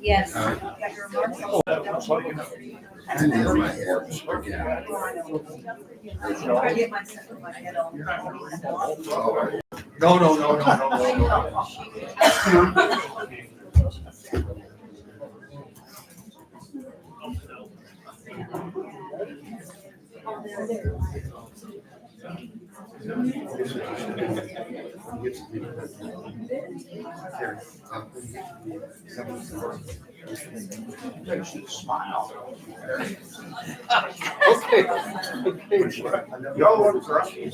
Yes. No. Smile. Okay. Y'all look grumpy.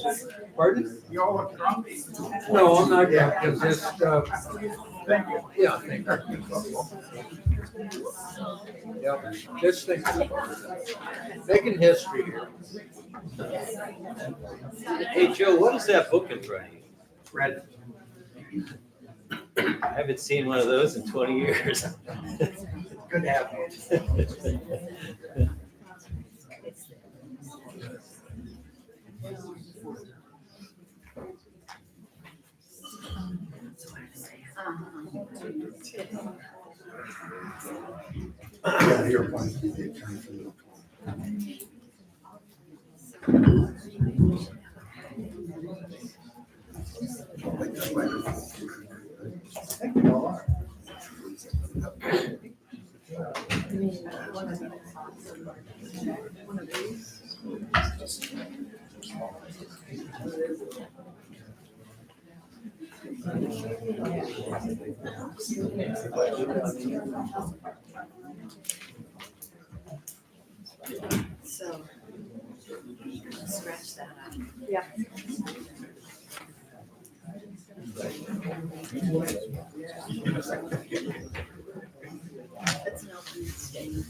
Pardon? Y'all look grumpy. No, I'm not yet, because this, Thank you. yeah, thank you. Yeah, this thing, making history here. Hey, Joe, what is that book in front of you? Red. I haven't seen one of those in 20 years. Good to have you. Yeah, you're fine. So, scratch that out. Yeah. It's an open state.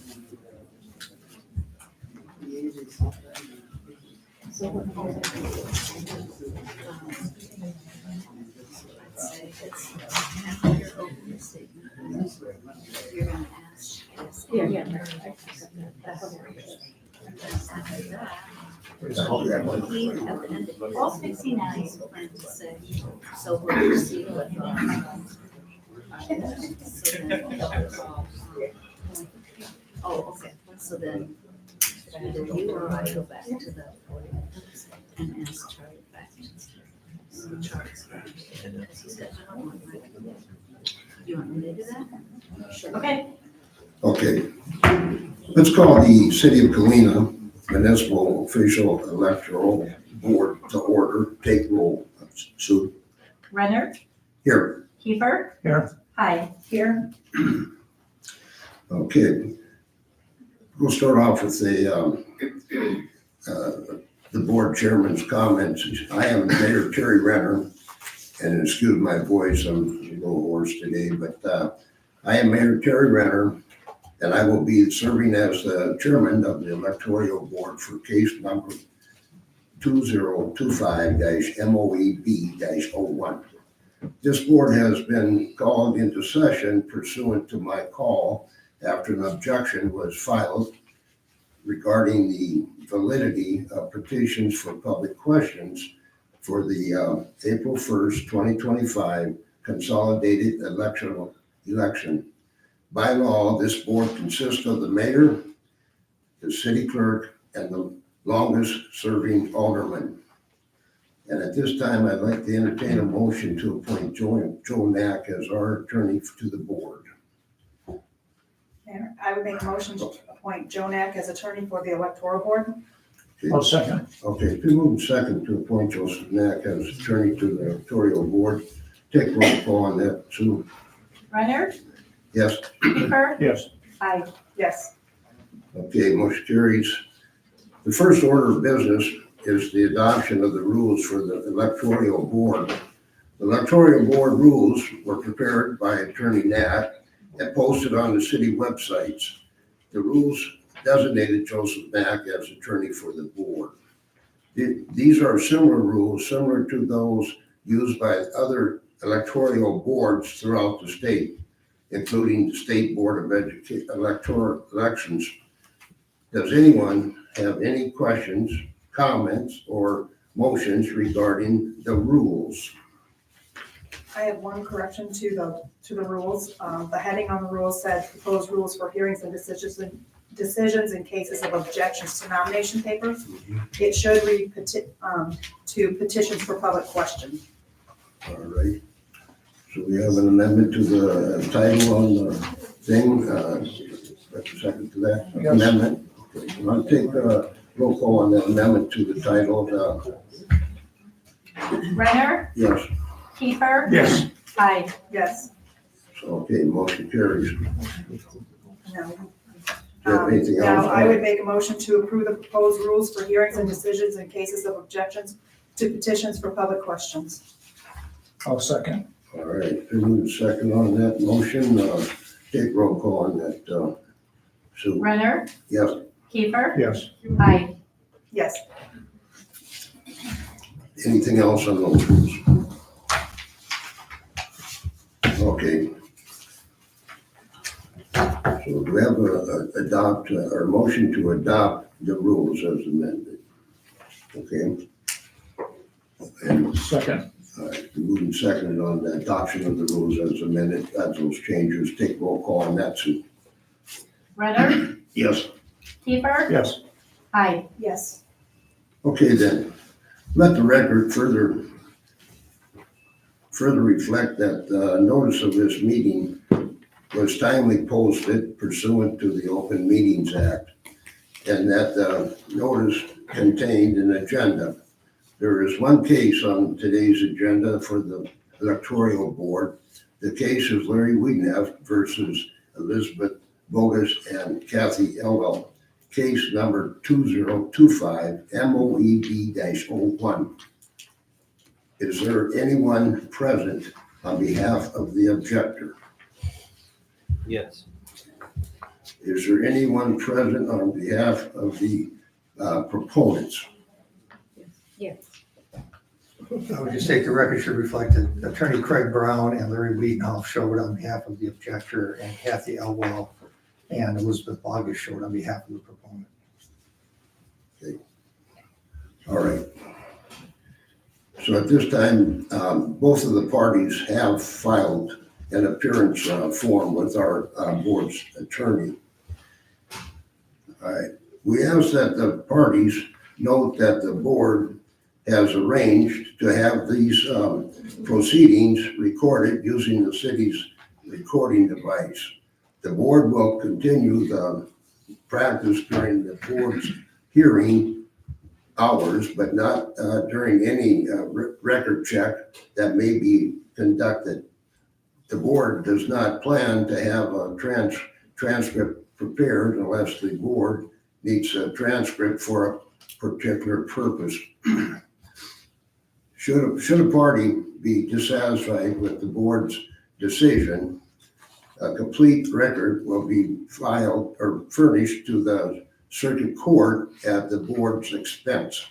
Let's say it's after your open statement, you're gonna ask. Yeah. After that, It's called that one. he, at the end of all 69, he's going to say, so we'll proceed with. So then, oh, okay, so then either you or I go back to the podium and ask Charlie back. So Charlie's back. He's got another one, right? You want me to do that? Sure. Okay. Okay. Let's call the City of Galena Municipal Official Electoral Board to order. Take roll. Sue. Renner, Here. Kiefer. Here. Hi, here. Okay. We'll start off with the board chairman's comments. I am Mayor Terry Renner, and excuse my voice, I'm a little hoarse today, but I am Mayor Terry Renner, and I will be serving as the chairman of the electoral board for case number 2025-MOEB-01. This board has been called into session pursuant to my call after an objection was filed regarding the validity of petitions for public questions for the April 1st, 2025 consolidated election. By law, this board consists of the mayor, the city clerk, and the longest-serving alderman. And at this time, I'd like to entertain a motion to appoint Joe Knack as our attorney to the board. Mayor, I would make a motion to appoint Joe Knack as attorney for the electoral board. I'll second. Okay, been moved second to appoint Joseph Knack as attorney to the electoral board. Take roll call on that, Sue. Renner, Yes. Kiefer. Yes. Hi, yes. Okay, motion carries. The first order of business is the adoption of the rules for the electoral board. The electoral board rules were prepared by Attorney Knack and posted on the city websites. The rules designated Joseph Knack as attorney for the board. These are similar rules, similar to those used by other electoral boards throughout the state, including the State Board of Electoral Elections. Does anyone have any questions, comments, or motions regarding the rules. I have one correction to the rules. The heading on the rules said proposed rules for hearings and decisions in cases of objections to nomination papers. It should read to petitions for public question. All right. So we have an amendment to the title on the thing. Second to that amendment. Okay. I'll take a roll call on the amendment to the title. Renner, Yes. Kiefer. Yes. Aye. Yes. So, okay, motion carries. No. Do you have anything else? Now, I would make a motion to approve the proposed rules for hearings and decisions in cases of objections to petitions for public questions. I'll second. All right, who's second on that motion? Take roll call on that. Sue? Renner, Yes. Kiefer. Yes. Aye. Yes. Anything else on those rules? Okay. So do we have a motion to adopt the rules as amended? Okay. And, Second. all right, moving seconded on the adoption of the rules as amended, as those changes. Take roll call on that, Sue. Renner, Yes. Kiefer. Yes. Aye. Yes. Okay, then, let the record further reflect that notice of this meeting was timely posted pursuant to the Open Meetings Act, and that the notice contained an agenda. There is one case on today's agenda for the Electoral Board. The case is Larry Wiedeneff versus Elizabeth Bogus and Kathy Elwell. Case number 2025 MOEB-01. Is there anyone present on behalf of the objector? Yes. Is there anyone present on behalf of the proponents? Yes. I would just take the record should reflect that Attorney Craig Brown and Larry Wiedenhoff showed on behalf of the objector, and Kathy Elwell and Elizabeth Bogus showed on behalf of the proponent. All right. So at this time, both of the parties have filed an appearance form with our board's attorney. All right. We ask that the parties note that the board has arranged to have these proceedings recorded using the city's recording device. The board will continue the practice during the board's hearing hours, but not during any record check that may be conducted. The board does not plan to have a transcript prepared unless the board needs a transcript for a particular purpose. Should a party be dissatisfied with the board's decision, a complete record will be filed or furnished to the circuit court at the board's expense,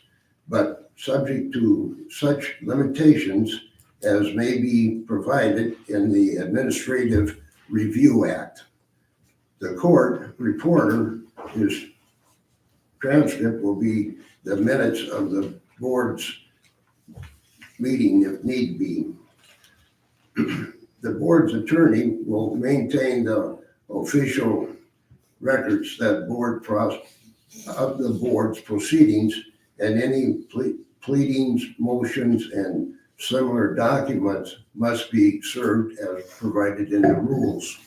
but subject to such limitations as may be provided in the Administrative Review Act. The court reporter, his transcript will be the minutes of the board's meeting if need be. The board's attorney will maintain the official records that of the board's proceedings, and any pleadings, motions, and similar documents must be served as provided in the rules.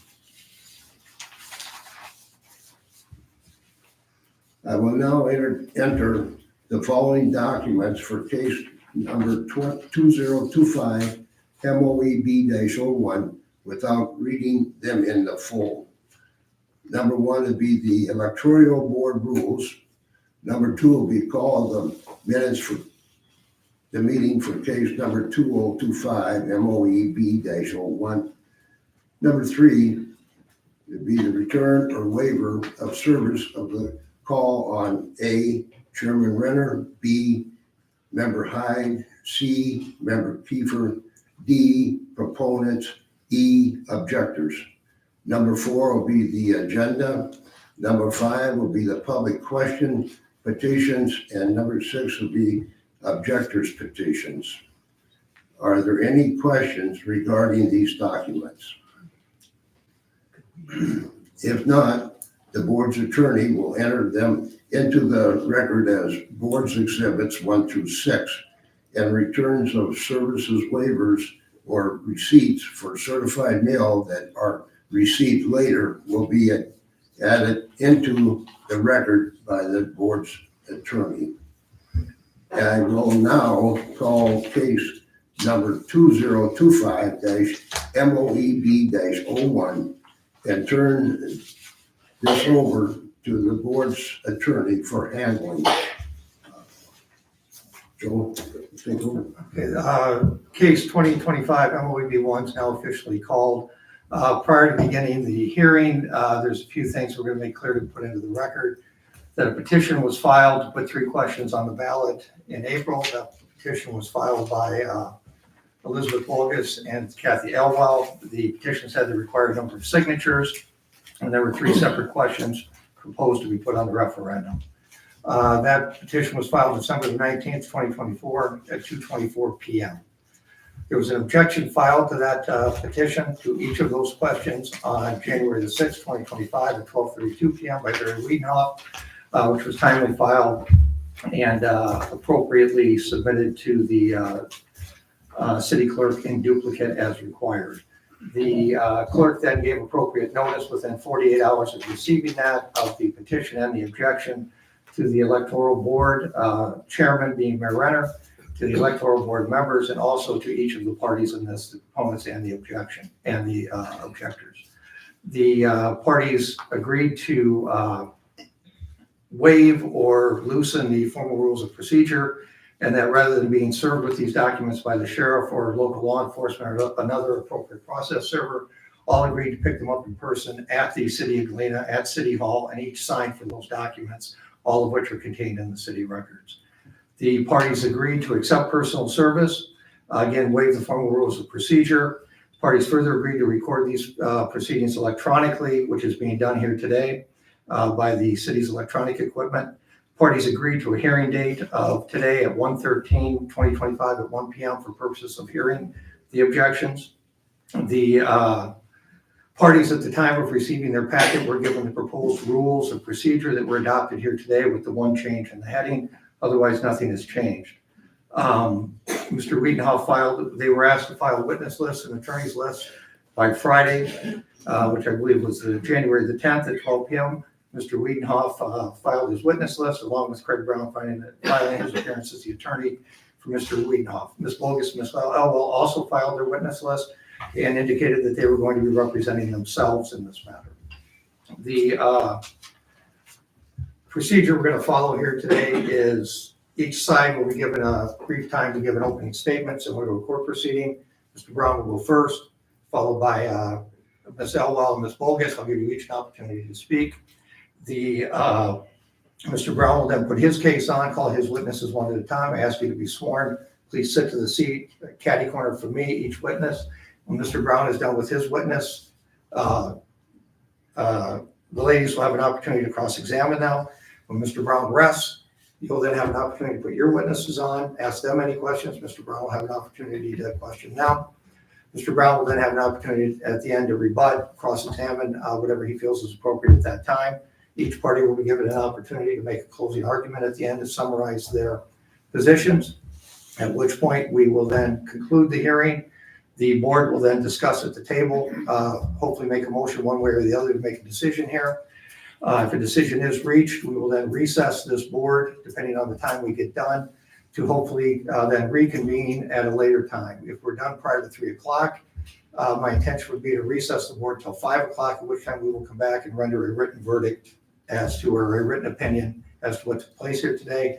I will now enter the following documents for case number 2025 MOEB-01 without reading them in the full. Number one would be the Electoral Board rules. Number two will be called the minutes for the meeting for case number 2025 MOEB-01. Number three would be the return or waiver of service of the call on A, Chairman Renner, B, Member Hyde, C, Member Kiefer, D, proponents, E, objectors. Number four will be the agenda. Number five will be the public question petitions, and number six will be objectors' petitions. Are there any questions regarding these documents? If not, the board's attorney will enter them into the record as board's exhibits 1 through 6, and returns of services waivers or receipts for certified mail that are received later will be added into the record by the board's attorney. And I will now call case number 2025-MOEB-01 and turn this over to the board's attorney for handling. Joe, take over. Okay, case 2025 MOEB1 is now officially called. Prior to beginning the hearing, there's a few things we're going to make clear to put into the record. That a petition was filed to put 3 questions on the ballot in April. That petition was filed by Elizabeth Bogus and Kathy Elwell. The petitions had the required number of signatures, and there were 3 separate questions proposed to be put on the referendum. That petition was filed December the 19th, 2024 at 2:24 p.m. There was an objection filed to that petition to each of those questions on January the 6th, 2025 at 12:32 p.m. by Barry Wiedenhoff, which was timely filed and appropriately submitted to the city clerk in duplicate as required. The clerk then gave appropriate notice within 48 hours of receiving that of the petition and the objection to the electoral board, chairman being Mayor Renner, to the electoral board members, and also to each of the parties in this, the opponents and the objection, and the objectors. The parties agreed to waive or loosen the formal rules of procedure, and that rather than being served with these documents by the sheriff or local law enforcement or another appropriate process server, all agreed to pick them up in person at the city of Galena, at City Hall, and each sign for those documents, all of which are contained in the city records. The parties agreed to accept personal service, again, waive the formal rules of procedure. Parties further agreed to record these proceedings electronically, which is being done here today by the city's electronic equipment. Parties agreed to a hearing date of today at 1/13/2025 at 1 p.m. for purposes of hearing the objections. The parties at the time of receiving their packet were given the proposed rules of procedure that were adopted here today with the one change in the heading. Otherwise, nothing has changed. Mr. Wiedenhoff they were asked to file witness lists and attorneys lists by Friday, which I believe was January the 10th at 12 p.m. Mr. Wiedenhoff filed his witness list along with Craig Brown filing his appearance as the attorney for Mr. Wiedenhoff. Ms. Bogus and Ms. Elwell also filed their witness list and indicated that they were going to be representing themselves in this matter. The procedure we're going to follow here today is each side will be given a brief time to give an opening statement similar to a court proceeding. Mr. Brown will go first, followed by Ms. Elwell and Ms. Bogus. I'll give you each an opportunity to speak. Mr. Brown will then put his case on, call his witnesses one at a time. I ask you to be sworn. Please sit to the seat, caddy corner for me, each witness. When Mr. Brown is done with his witness, the ladies will have an opportunity to cross-examine now. When Mr. Brown rests, you'll then have an opportunity to put your witnesses on, ask them any questions. Mr. Brown will have an opportunity to question now. Mr. Brown will then have an opportunity at the end to rebut, cross-examine whatever he feels is appropriate at that time. Each party will be given an opportunity to make a closing argument at the end to summarize their positions, at which point we will then conclude the hearing. The board will then discuss at the table, hopefully make a motion one way or the other to make a decision here. If a decision is reached, we will then recess this board, depending on the time we get done, to hopefully then reconvene at a later time. If we're done prior to 3 o'clock, my intention would be to recess the board till 5 o'clock, at which time we will come back and render a written verdict as to, or a written opinion as to what took place here today.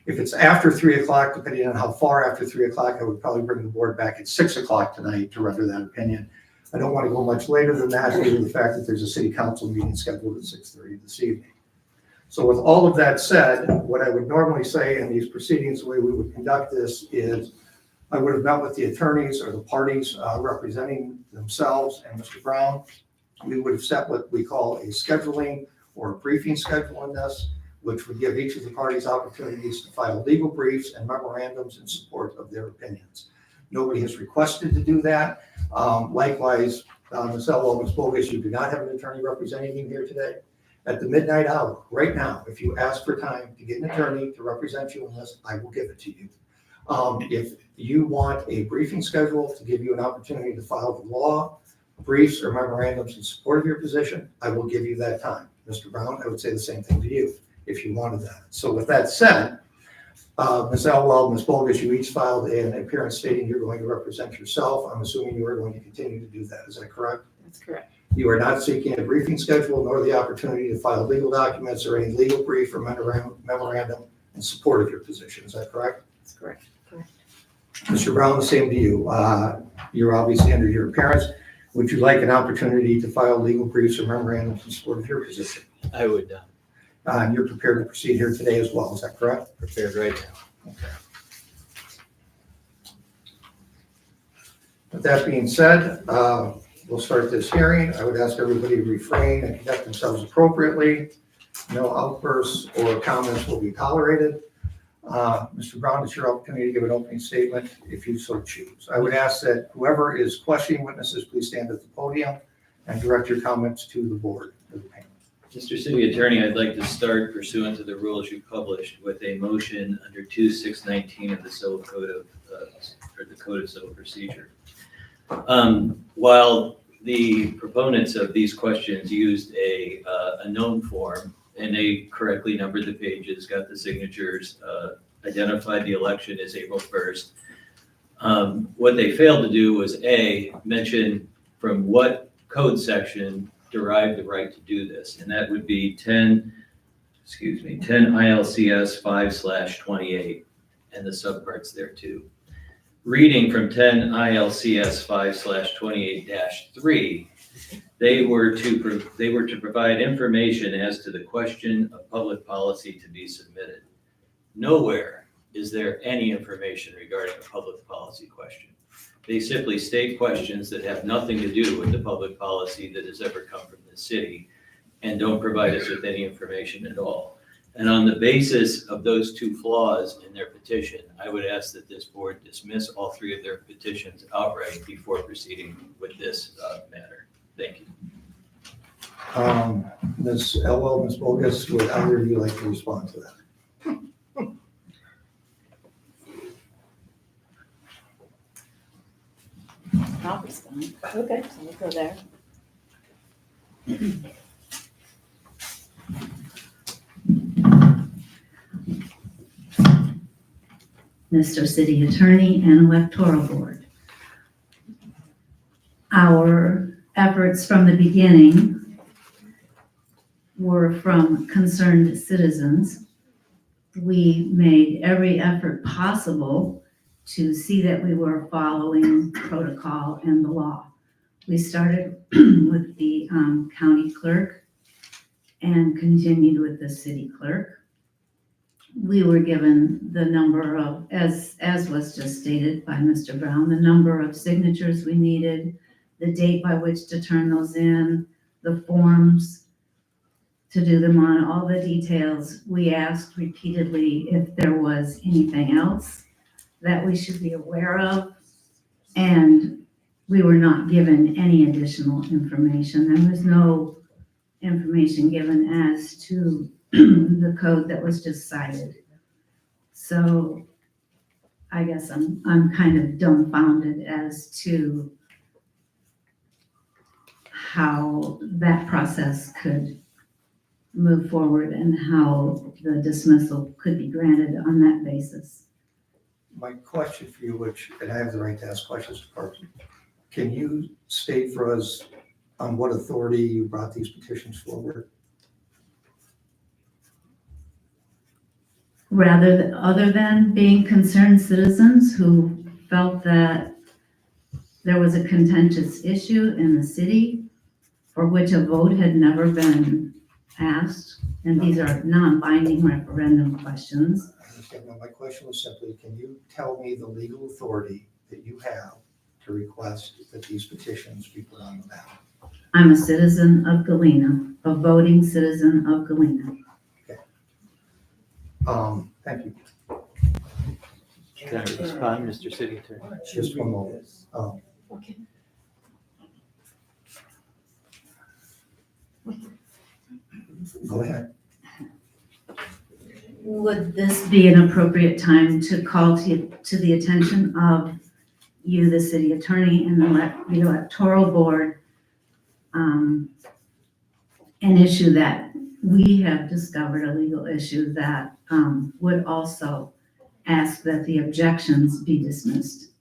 If it's after 3 o'clock, depending on how far after 3 o'clock, I would probably bring the board back at 6 o'clock tonight to render that opinion. I don't want to go much later than that due to the fact that there's a city council meeting scheduled at 6:30 this evening. So with all of that said, what I would normally say in these proceedings, the way we would conduct this is I would have met with the attorneys or the parties representing themselves and Mr. Brown. We would have set what we call a scheduling or a briefing schedule on this. which would give each of the parties opportunities to file legal briefs and memorandums in support of their opinions. Nobody has requested to do that. Likewise, Ms. Elwell, Ms. Bogus, you do not have an attorney representing you here today. At the midnight hour, right now, if you ask for time to get an attorney to represent you in this, I will give it to you. If you want a briefing schedule to give you an opportunity to file the law, briefs, or memorandums in support of your position, I will give you that time. Mr. Brown, I would say the same thing to you if you wanted that. So with that said, Ms. Elwell, Ms. Bogus, you each filed an appearance stating you're going to represent yourself. I'm assuming you are going to continue to do that. Is that correct? That's correct. You are not seeking a briefing schedule nor the opportunity to file legal documents or any legal brief or memorandum in support of your position. Is that correct? That's correct. Mr. Brown, the same to you. You're obviously under your appearance. Would you like an opportunity to file legal briefs or memorandums in support of your position? I would, And you're prepared to proceed here today as well. Is that correct? prepared right now. With that being said, we'll start this hearing. I would ask everybody to refrain and conduct themselves appropriately. No outbursts or comments will be tolerated. Mr. Brown, it's your opportunity to give an opening statement if you so choose. I would ask that whoever is questioning witnesses, please stand at the podium and direct your comments to the board, to the panel. Mr. City Attorney, I'd like to start pursuant to the rules you published with a motion under 2619 of the Civil Code of, or the Code of Civil Procedure. While the proponents of these questions used a known form, and they correctly numbered the pages, got the signatures, identified the election as April 1st. What they failed to do was mention from what code section derived the right to do this, and that would be 10 ILCS 5/28, and the subparts there too. Reading from 10 ILCS 5/28-3, they were to provide information as to the question of public policy to be submitted. Nowhere is there any information regarding a public policy question. They simply state questions that have nothing to do with the public policy that has ever come from the city and don't provide us with any information at all. And on the basis of those two flaws in their petition, I would ask that this board dismiss all three of their petitions outright before proceeding with this matter. Thank you. Ms. Elwell, Ms. Bogus, would either of you like to respond to that? I'll respond. Okay, so we'll go there. Mr. City Attorney and Electoral Board. Our efforts from the beginning were from concerned citizens. We made every effort possible to see that we were following protocol and the law. We started with the county clerk and continued with the city clerk. We were given the number of, as was just stated by Mr. Brown, the number of signatures we needed, the date by which to turn those in, the forms to do them on, all the details. We asked repeatedly if there was anything else that we should be aware of, and we were not given any additional information. There was no information given as to the code that was just cited. So I guess I'm kind of dumbfounded as to how that process could move forward and how the dismissal could be granted on that basis. My question for you, and I have the right to ask questions to Parks, can you state for us on what authority you brought these petitions forward? Other than being concerned citizens who felt that there was a contentious issue in the city for which a vote had never been asked, and these are non-binding referendum questions. I understand. Now, my question was simply, can you tell me the legal authority that you have to request that these petitions be put on the ballot? I'm a citizen of Galena, a voting citizen of Galena. Thank you. Can I respond, Mr. City Attorney? Just one moment. Go ahead. Would this be an appropriate time to call to the attention of you, the city attorney, and the electoral board, an issue that we have discovered, a legal issue that would also ask that the objections be dismissed?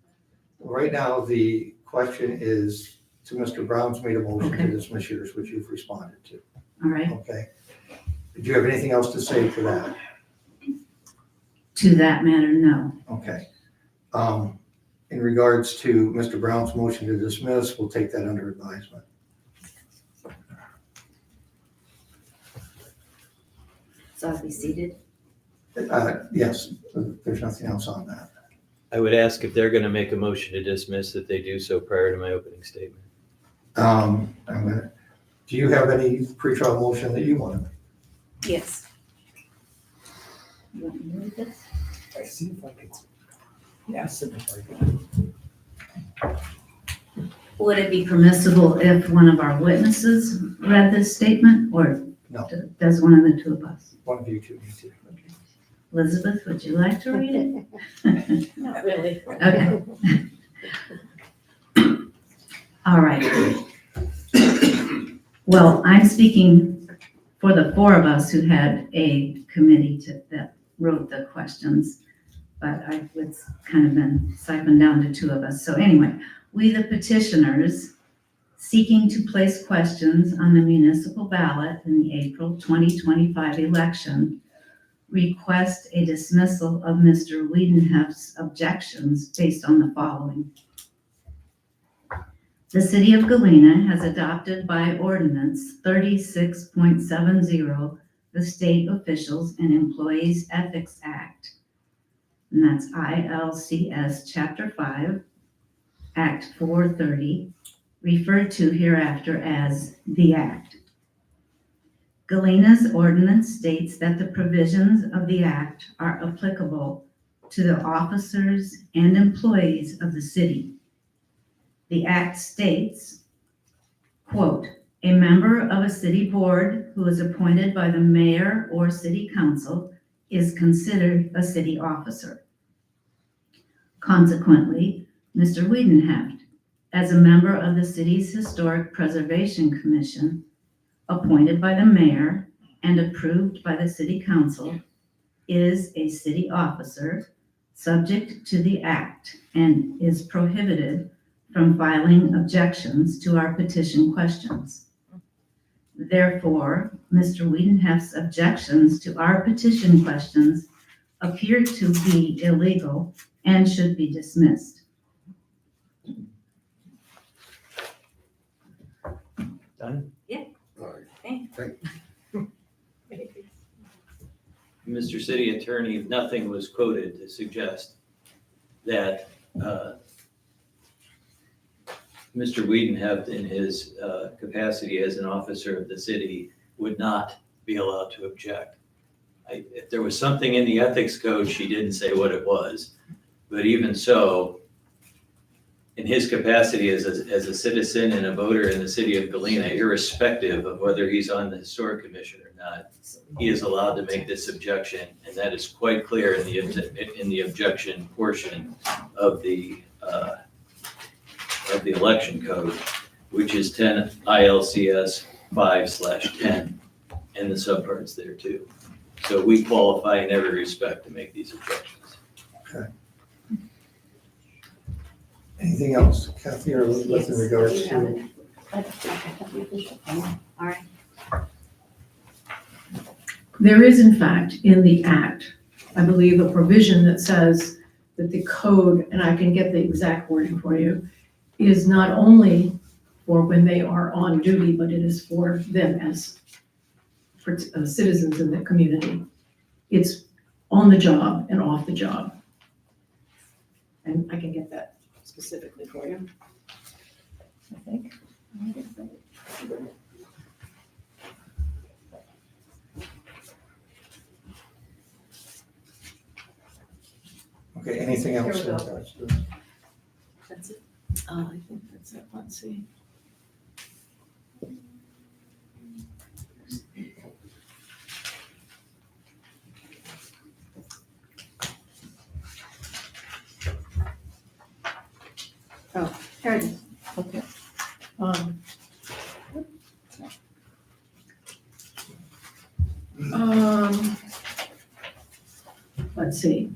Right now, the question is to Mr. Brown's made a motion to Okay. dismiss yours, which you've responded to. All right, Okay. Did you have anything else to say to that? to that matter, no. Okay. In regards to Mr. Brown's motion to dismiss, we'll take that under advisement. So I'll be seated. Yes, there's nothing else on that. I would ask if they're gonna make a motion to dismiss, that they do so prior to my opening statement. Do you have any pre-trial motion that you want to make? Yes. You want me to read this? I see if I could. Yes. Would it be permissible if one of our witnesses read this statement, or No. does one of the two of us? One of you two need to. Elizabeth, would you like to read it? Not really. Okay. All right. Well, I'm speaking for the four of us who had a committee that wrote the questions, but it's kind of been siphoned down to two of us. So anyway, we, the petitioners, seeking to place questions on the municipal ballot in the April 2025 election, request a dismissal of Mr. Wiedenhef's objections based on the following. The city of Galena has adopted by ordinance 36.70 the State Officials and Employees Ethics Act. And that's ILCS Chapter 5, Act 430, referred to hereafter as the Act. Galena's ordinance states that the provisions of the Act are applicable to the officers and employees of the city. The Act states, quote, "A member of a city board who is appointed by the mayor or city council is considered a city officer." Consequently, Mr. Wiedenheft, as a member of the city's Historic Preservation Commission, appointed by the mayor and approved by the city council, is a city officer subject to the Act and is prohibited from filing objections to our petition questions. Therefore, Mr. Wiedenheft's objections to our petition questions appear to be illegal and should be dismissed. Done? All right. Thanks. Thank Mr. City Attorney, nothing was quoted to suggest that Mr. Wiedenheft, in his capacity as an officer of the city, would not be allowed to object. If there was something in the ethics code, she didn't say what it was. But even so, in his capacity as a citizen and a voter in the city of Galena, irrespective of whether he's on the Historic Commission or not, he is allowed to make this objection, and that is quite clear in the objection portion of the election code, which is 10 ILCS 5/10, and the subparts there too. So we qualify in every respect to make these objections. Anything else, Kathy or Elizabeth, in regards to? All right. There is in fact in the Act, I believe, a provision that says that the code, and I can get the exact wording for you, is not only for when they are on duty, but it is for them as citizens in the community. It's on the job and off the job. And I can get that specifically for you, I think. Okay, anything else? Here we go. in regards to this? That's it. I think that's it. Let's see. Oh, here it is. Okay. Um, let's see.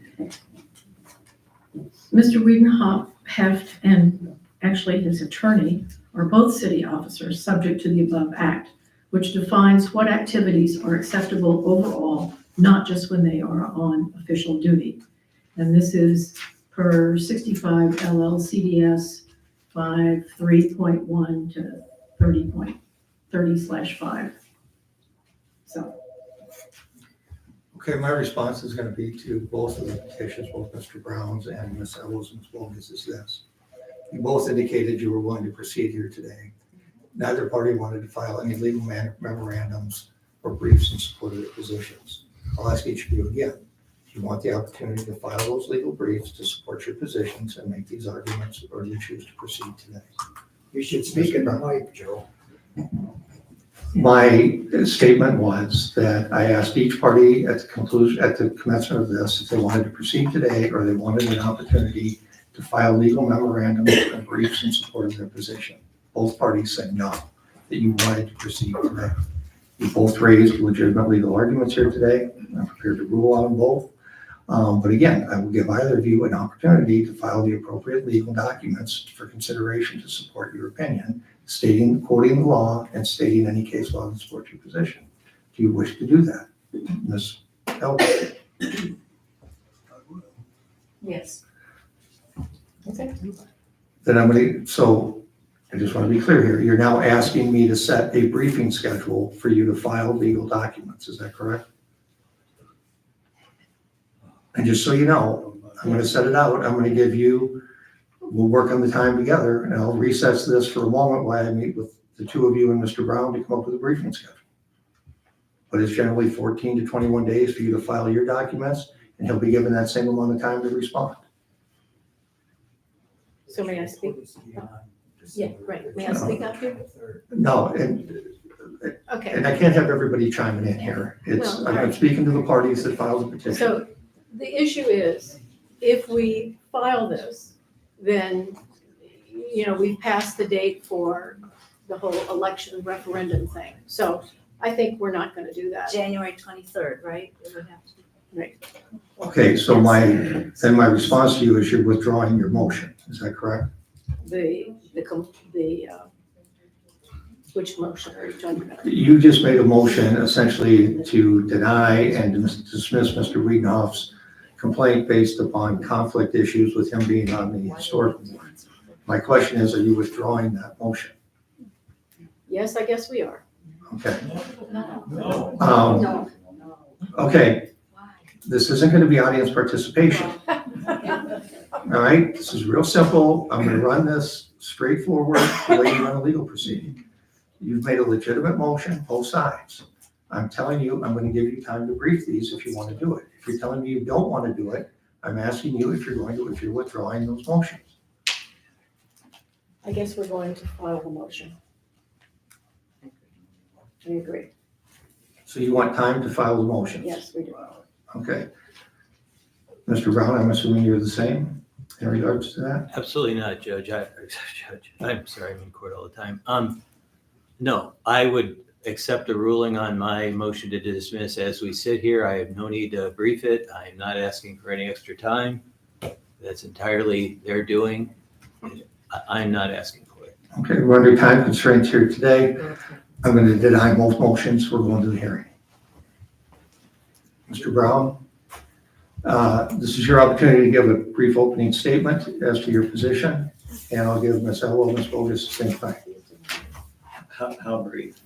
Mr. Wiedenhoff, Heft, and actually his attorney are both city officers subject to the above act, which defines what activities are acceptable overall, not just when they are on official duty. And this is per 65 LLCDS 5.3.1 to 30.30/5. So, Okay, my response is gonna be to both of the petitions, both Mr. Brown's and Ms. Ellis and Ms. Bogus, is this. You both indicated you were willing to proceed here today. Neither party wanted to file any legal memorandums or briefs in support of their positions. I'll ask each of you again. Do you want the opportunity to file those legal briefs to support your positions and make these arguments, or do you choose to proceed today? You should speak in the mic, Joe. My statement was that I asked each party at the commencement of this, if they wanted to proceed today or they wanted an opportunity to file legal memorandums and briefs in support of their position. Both parties said no, that you wanted to proceed today. You both raised legitimate legal arguments here today. I'm prepared to rule on them both. But again, I will give either of you an opportunity to file the appropriate legal documents for consideration to support your opinion, quoting the law and stating any case law that supports your position. Do you wish to do that? Ms. Elton? yes. Okay. Then so I just want to be clear here. You're now asking me to set a briefing schedule for you to file legal documents. Is that correct? And just so you know, I'm going to set it out. I'm going to give you, we'll work on the time together, and I'll recess this for a moment while I meet with the two of you and Mr. Brown to come up with a briefing schedule. But it's generally 14 to 21 days for you to file your documents, and he'll be given that same amount of time to respond. So may I speak? Yeah, right. May I speak up here? No, and Okay, I can't have everybody chiming in here. Well, I'm speaking to the parties that filed the petition. so the issue is, if we file this, then, you know, we've passed the date for the whole election referendum thing. So I think we're not gonna do that. January 23rd, right? It would have to be. Okay, so my response to you is you're withdrawing your motion. Is that correct? Which motion are you talking about? You just made a motion essentially to deny and dismiss Mr. Wiedenhoff's complaint based upon conflict issues with him being on the historic board. My question is, are you withdrawing that motion? Yes, I guess we are. Okay. No. No. Okay, Why? this isn't going to be audience participation. All right, this is real simple. I'm going to run this straightforward the way you run a legal proceeding. You've made a legitimate motion, both sides. I'm telling you, I'm going to give you time to brief these if you want to do it. If you're telling me you don't want to do it, I'm asking you if you're withdrawing those motions. I guess we're going to file the motion. I agree. So you want time to file the motions? Yes, we do. Okay. Mr. Brown, I'm assuming you're the same in regards to that? Absolutely not, Judge. I'm sorry, I'm in court all the time. No, I would accept a ruling on my motion to dismiss as we sit here. I have no need to brief it. I am not asking for any extra time. That's entirely their doing. I'm not asking for it. Okay, we're under time constraints here today. I'm going to deny both motions. We're going to the hearing. Mr. Brown, this is your opportunity to give a brief opening statement as to your position, and I'll give Ms. Elwell, Ms. Bogus the same thing. How brief?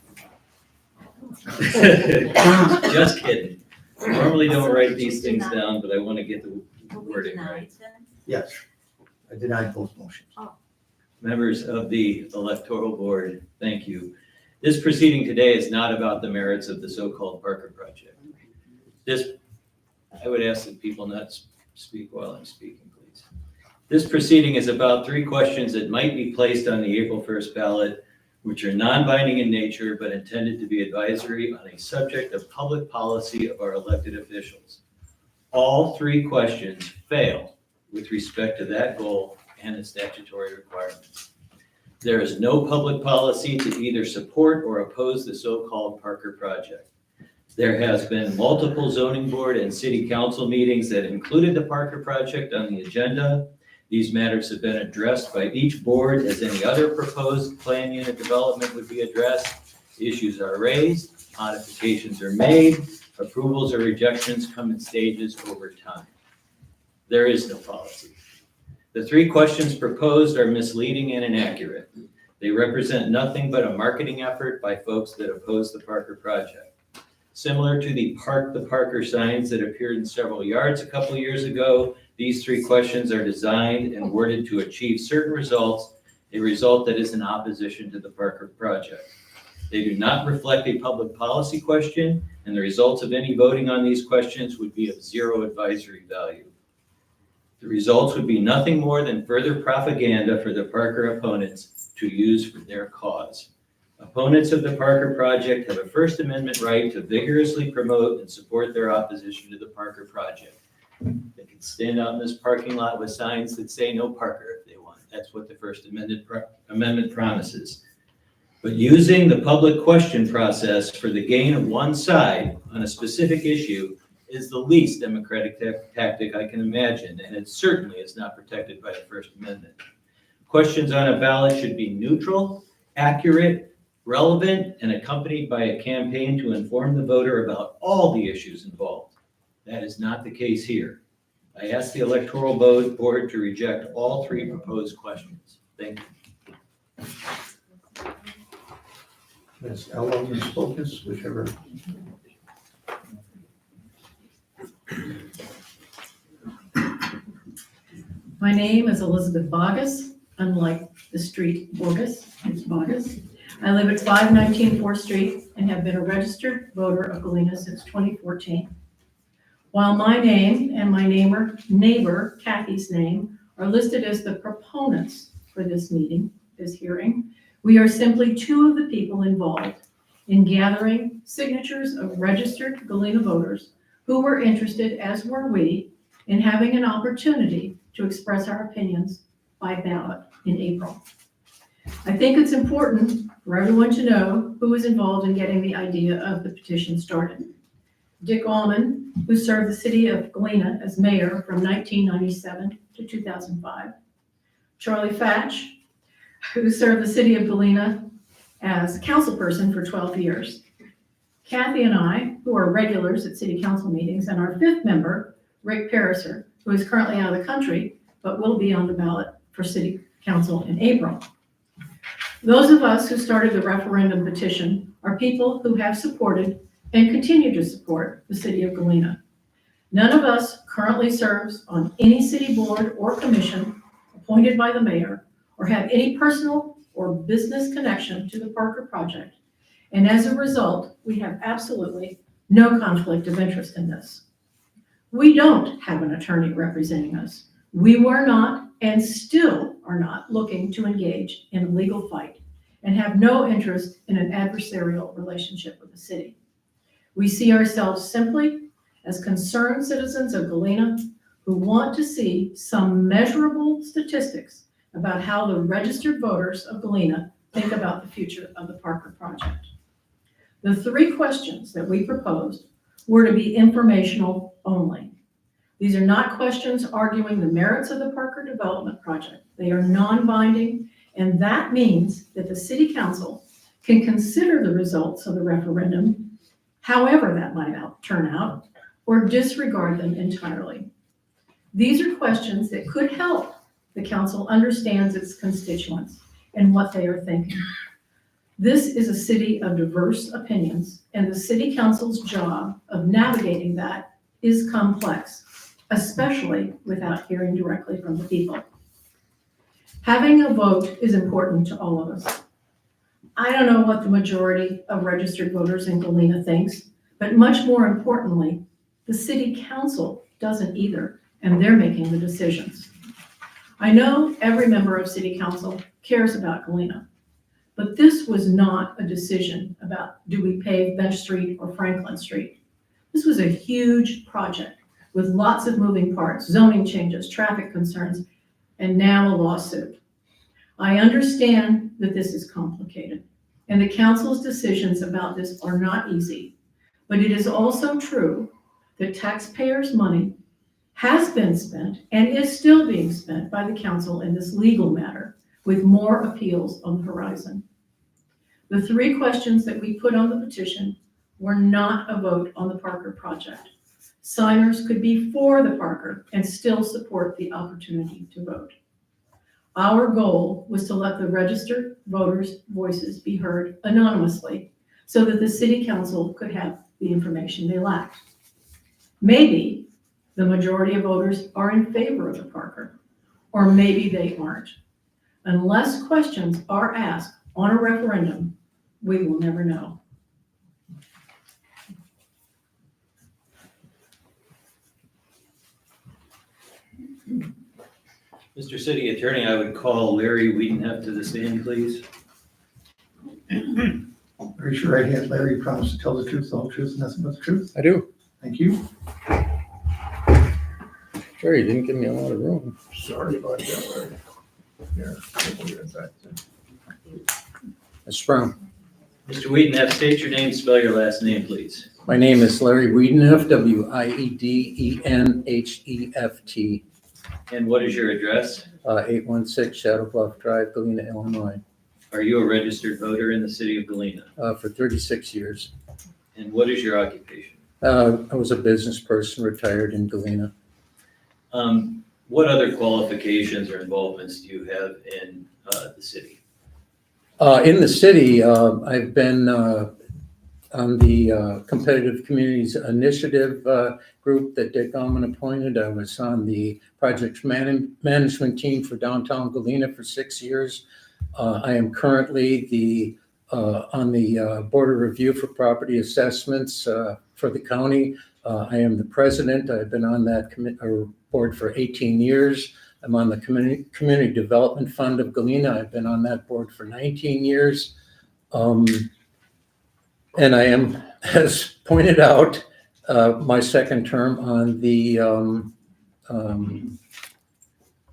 Just kidding. Normally don't write these things down, but I want to get the Will we wording deny right. it then? Yes, I denied both motions. Members of the Electoral Board, thank you. This proceeding today is not about the merits of the so-called Parker project. I would ask that people not speak while I'm speaking, please. This proceeding is about 3 questions that might be placed on the April 1st ballot, which are non-binding in nature but intended to be advisory on a subject of public policy of our elected officials. All 3 questions fail with respect to that goal and its statutory requirements. There is no public policy to either support or oppose the so-called Parker project. There has been multiple zoning board and city council meetings that included the Parker project on the agenda. These matters have been addressed by each board as any other proposed plan unit development would be addressed. Issues are raised, modifications are made, approvals or rejections come in stages over time. There is no policy. The 3 questions proposed are misleading and inaccurate. They represent nothing but a marketing effort by folks that oppose the Parker project. Similar to the Park the Parker signs that appeared in several yards a couple years ago, these 3 questions are designed and worded to achieve certain results, a result that is in opposition to the Parker project. They do not reflect a public policy question, and the results of any voting on these questions would be of 0 advisory value. The results would be nothing more than further propaganda for the Parker opponents to use for their cause. Opponents of the Parker project have a First Amendment right to vigorously promote and support their opposition to the Parker project. They can stand out in this parking lot with signs that say no Parker if they want. That's what the First Amendment promises. But using the public question process for the gain of one side on a specific issue is the least democratic tactic I can imagine, and it certainly is not protected by the First Amendment. Questions on a ballot should be neutral, accurate, relevant, and accompanied by a campaign to inform the voter about all the issues involved. That is not the case here. I ask the Electoral Board to reject all 3 proposed questions. Thank you. Ms. Ella, Ms. Focus, whichever. My name is Elizabeth Bogus, unlike the street Bogus, it's Bogus. I live at 519 4th Street and have been a registered voter of Galena since 2014. While my name and my neighbor Kathy's name are listed as the proponents for this hearing, we are simply 2 of the people involved in gathering signatures of registered Galena voters who were interested, as were we, in having an opportunity to express our opinions by ballot in April. I think it's important for everyone to know who was involved in getting the idea of the petition started. Dick Allman, who served the city of Galena as mayor from 1997 to 2005. Charlie Fatch, who served the city of Galena as councilperson for 12 years. Kathy and I, who are regulars at city council meetings, and our 5th member, Rick Pariser, who is currently out of the country, but will be on the ballot for city council in April. Those of us who started the referendum petition are people who have supported and continue to support the city of Galena. None of us currently serves on any city board or commission appointed by the mayor or have any personal or business connection to the Parker project. And as a result, we have absolutely no conflict of interest in this. We don't have an attorney representing us. We were not and still are not looking to engage in a legal fight and have no interest in an adversarial relationship with the city. We see ourselves simply as concerned citizens of Galena who want to see some measurable statistics about how the registered voters of Galena think about the future of the Parker project. The 3 questions that we proposed were to be informational only. These are not questions arguing the merits of the Parker development project. They are non-binding, and that means that the city council can consider the results of the referendum, however that might turn out, or disregard them entirely. These are questions that could help the council understand its constituents and what they are thinking. This is a city of diverse opinions, and the city council's job of navigating that is complex, especially without hearing directly from the people. Having a vote is important to all of us. I don't know what the majority of registered voters in Galena thinks, but much more importantly, the city council doesn't either, and they're making the decisions. I know every member of city council cares about Galena, but this was not a decision about do we pave Bench Street or Franklin Street. This was a huge project with lots of moving parts, zoning changes, traffic concerns, and now a lawsuit. I understand that this is complicated, and the council's decisions about this are not easy, but it is also true that taxpayers' money has been spent and is still being spent by the council in this legal matter, with more appeals on the horizon. The 3 questions that we put on the petition were not a vote on the Parker project. Signers could be for the Parker and still support the opportunity to vote. Our goal was to let the registered voters' voices be heard anonymously so that the city council could have the information they lacked. Maybe the majority of voters are in favor of the Parker, or maybe they aren't. Unless questions are asked on a referendum, we will never know. Mr. City Attorney, I would call Larry Wiedenheft to the stand, please. Raise your right hand. Larry, you promise to tell the truth, the whole truth, and nothing but the truth? I do. Thank you. Sure, you didn't give me a lot of room. Sorry about that, Larry. Yeah. Mr. Brown, Mr. Wiedenheft, state your name, spell your last name, please. my name is Larry Wiedenheft, Wiedenheft. And what is your address? 816 Shadow Bluff Drive, Galena, Illinois, Are you a registered voter in the city of Galena? for 36 years. And what is your occupation? I was a business person, retired in Galena. What other qualifications or involvements do you have in the city? In the city, I've been on the Competitive Communities Initiative group that Dick Ullman appointed. I was on the project management team for downtown Galena for 6 years. I am currently on the Board of Review for Property Assessments for the county. I am the president. I've been on that board for 18 years. I'm on the Community Development Fund of Galena. I've been on that board for 19 years. And I am, as pointed out, my second term on the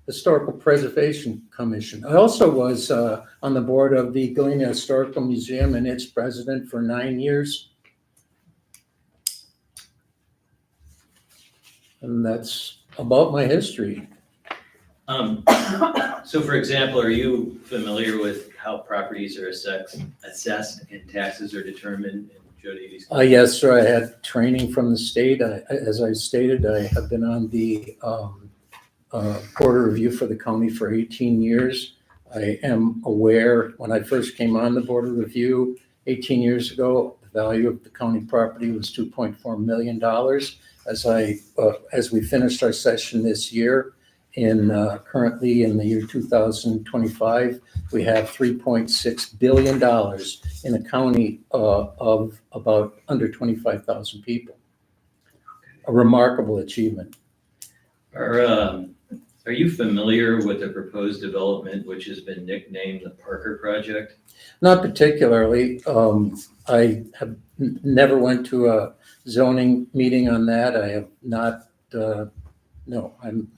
Historical Preservation Commission. I also was on the board of the Galena Historical Museum and its president for 9 years. And that's about my history. So for example, are you familiar with how properties are assessed and taxes are determined in Joe Davies? Yes, sir. I had training from the state. As I stated, I have been on the Board of Review for the county for 18 years. I am aware, when I first came on the Board of Review 18 years ago, the value of the county property was $2.4 million. As we finished our session this year, currently in the year 2025, we have $3.6 billion in a county of about under 25,000 people. A remarkable achievement. Are you familiar with the proposed development which has been nicknamed the Parker Project? Not particularly. I have never went to a zoning meeting on that. I have not, no, I'm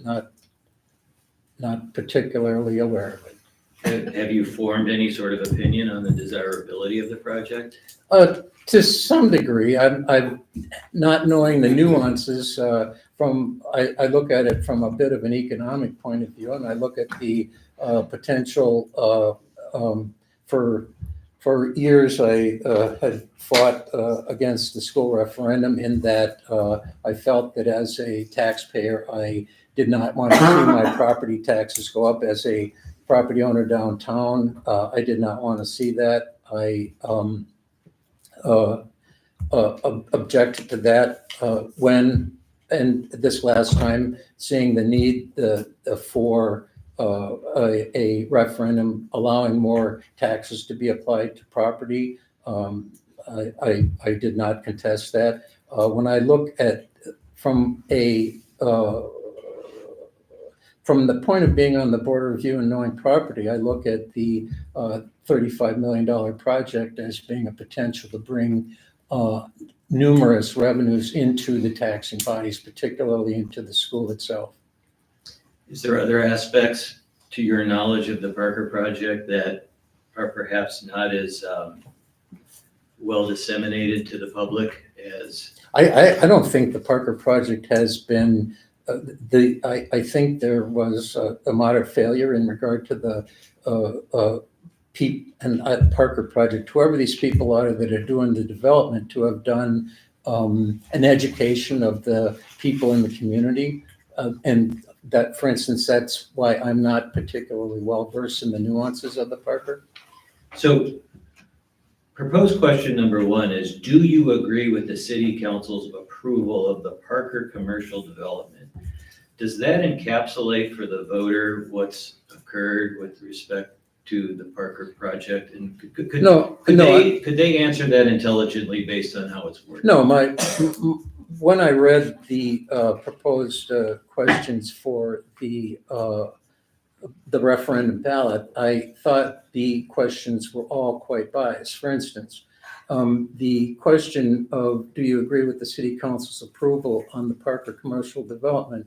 not particularly aware of it. Have you formed any sort of opinion on the desirability of the project? To some degree, I'm not knowing the nuances I look at it from a bit of an economic point of view, and I look at the potential for years I had fought against the school referendum in that I felt that as a taxpayer, I did not want to see my property taxes go up. As a property owner downtown, I did not want to see that. I objected to that and this last time, seeing the need for a referendum allowing more taxes to be applied to property, I did not contest that. When I look at from a from the point of being on the board review and knowing property, I look at the $35 million project as being a potential to bring numerous revenues into the taxing bodies, particularly into the school itself. Is there other aspects to your knowledge of the Parker project that are perhaps not as well disseminated to the public as? I don't think the Parker project has been, I think there was a moderate failure in regard to the Parker project, whoever these people are that are doing the development, to have done an education of the people in the community. And that, for instance, that's why I'm not particularly well versed in the nuances of the Parker. So proposed question number 1 is, do you agree with the city council's approval of the Parker commercial development? Does that encapsulate for the voter what's occurred with respect to the Parker project? And could they answer that intelligently based on how it's worded? No, when I read the proposed questions for the referendum ballot, I thought the questions were all quite biased. For instance, the question of, do you agree with the city council's approval on the Parker commercial development?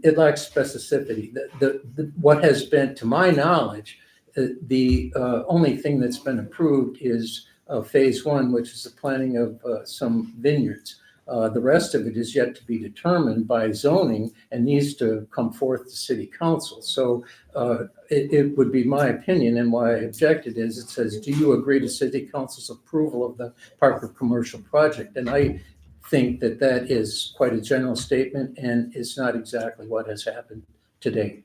It lacks specificity. What has been, to my knowledge, the only thing that's been approved is phase 1, which is the planning of some vineyards. The rest of it is yet to be determined by zoning and needs to come forth to city council. So it would be my opinion, and why I objected is it says, do you agree to city council's approval of the Parker commercial project? And I think that that is quite a general statement and is not exactly what has happened to date.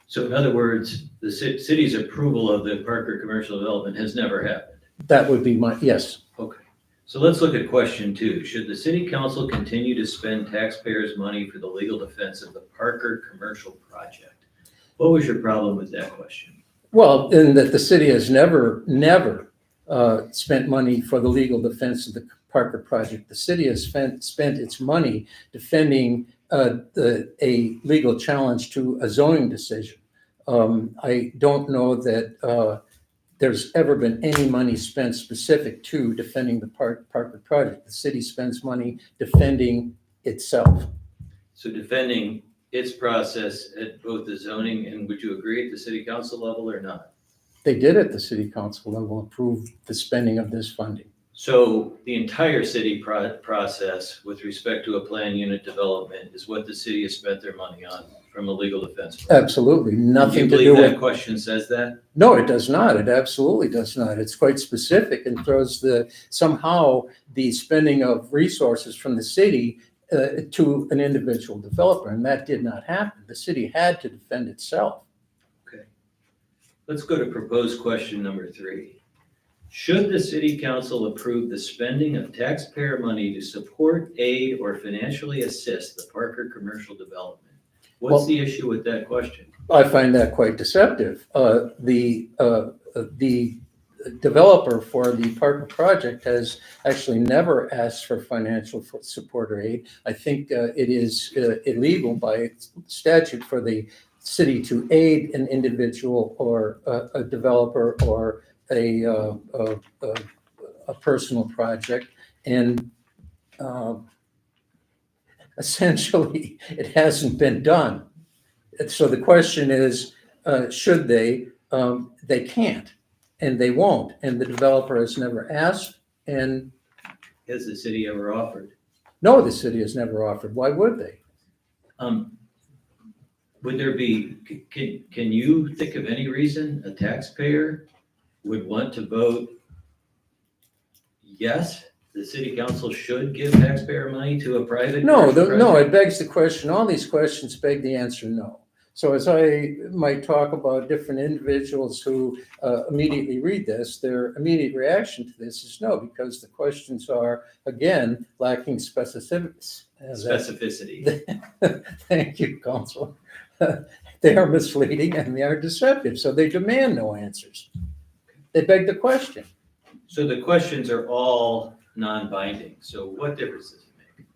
So in other words, the city's approval of the Parker commercial development has never happened? That would be my, yes. Okay. So let's look at question 2. Should the city council continue to spend taxpayers' money for the legal defense of the Parker commercial project? What was your problem with that question? Well, in that the city has never spent money for the legal defense of the Parker project. The city has spent its money defending a legal challenge to a zoning decision. I don't know that there's ever been any money spent specific to defending the Parker project. The city spends money defending itself. So defending its process at both the zoning, and would you agree at the city council level or not? They did at the city council level approve the spending of this funding. So the entire city process with respect to a planned unit development is what the city has spent their money on from a legal defense. Absolutely, Do you nothing to do believe that with. question says that? No, it does not. It absolutely does not. It's quite specific and throws somehow the spending of resources from the city to an individual developer, and that did not happen. The city had to defend itself. Okay. Let's go to proposed question number 3. Should the city council approve the spending of taxpayer money to support, aid, or financially assist the Parker commercial development? What's the issue with that question? I find that quite deceptive. The developer for the Parker project has actually never asked for financial support or aid. I think it is illegal by statute for the city to aid an individual or a developer or a personal project, and essentially it hasn't been done. So the question is, should they? They can't, and they won't, and the developer has never asked, and Has the city ever offered? no, the city has never offered. Why would they? Would there be, can you think of any reason a taxpayer would want to vote yes, the city council should give taxpayer money to a private? No, commercial no, project? it begs the question, all these questions beg the answer no. So as I might talk about different individuals who immediately read this, their immediate reaction to this is no, because the questions are, again, lacking specificity. Thank you, Council. They are misleading and they are deceptive, so they demand no answers. They beg the question. So the questions are all non-binding, so what difference does it make?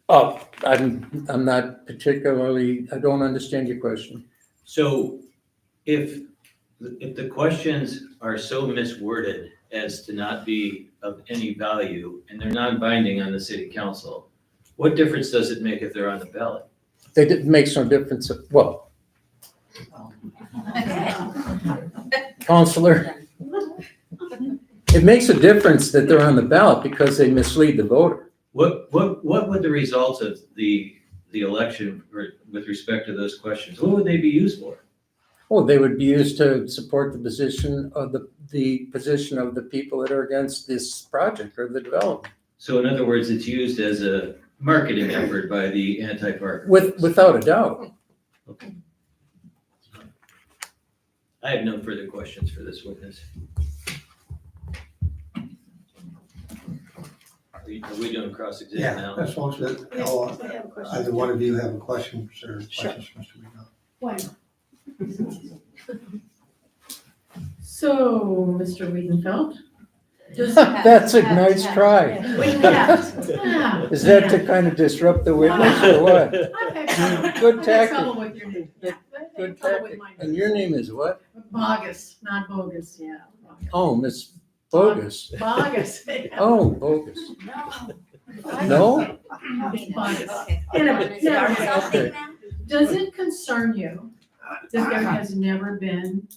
Oh, I'm not particularly, I don't understand your question. So if the questions are so misworded as to not be of any value and they're non-binding on the city council, what difference does it make if they're on the ballot? It makes no difference, well, Counselor, it makes a difference that they're on the ballot because they mislead the voter. What would the results of the election with respect to those questions, what would they be used for? Oh, they would be used to support the position of the position of the people that are against this project or the development. So in other words, it's used as a marketing effort by the anti-Parker. Without a doubt. Okay. I have no further questions for this witness. Are we doing cross-exam Yeah, now? that's most of it. Either one of you have a question, sir? Sure. Questions, Mr. Reno? Why not? So, Mr. Wiedenfeld? That's a nice try. Yeah. Is that to kind of disrupt the witness or what? Good tactic. Trouble with your name. Good Trouble with tactic. my name. And your name is what? Bogus, not bogus, yeah. Oh, Miss Bogus. Bogus. Yeah. Oh, bogus. No? Bogus. Okay. Anyway, no, Okay. Does it concern you that there has never been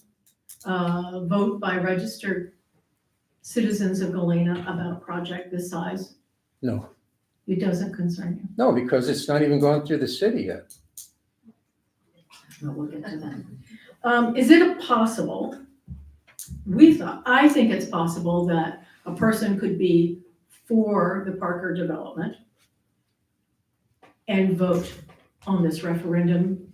a vote by registered citizens of Galena about a project this size? No, It doesn't concern you? no, because it's not even gone through the city yet. But we'll get to that. Is it possible, I think it's possible that a person could be for the Parker development and vote on this referendum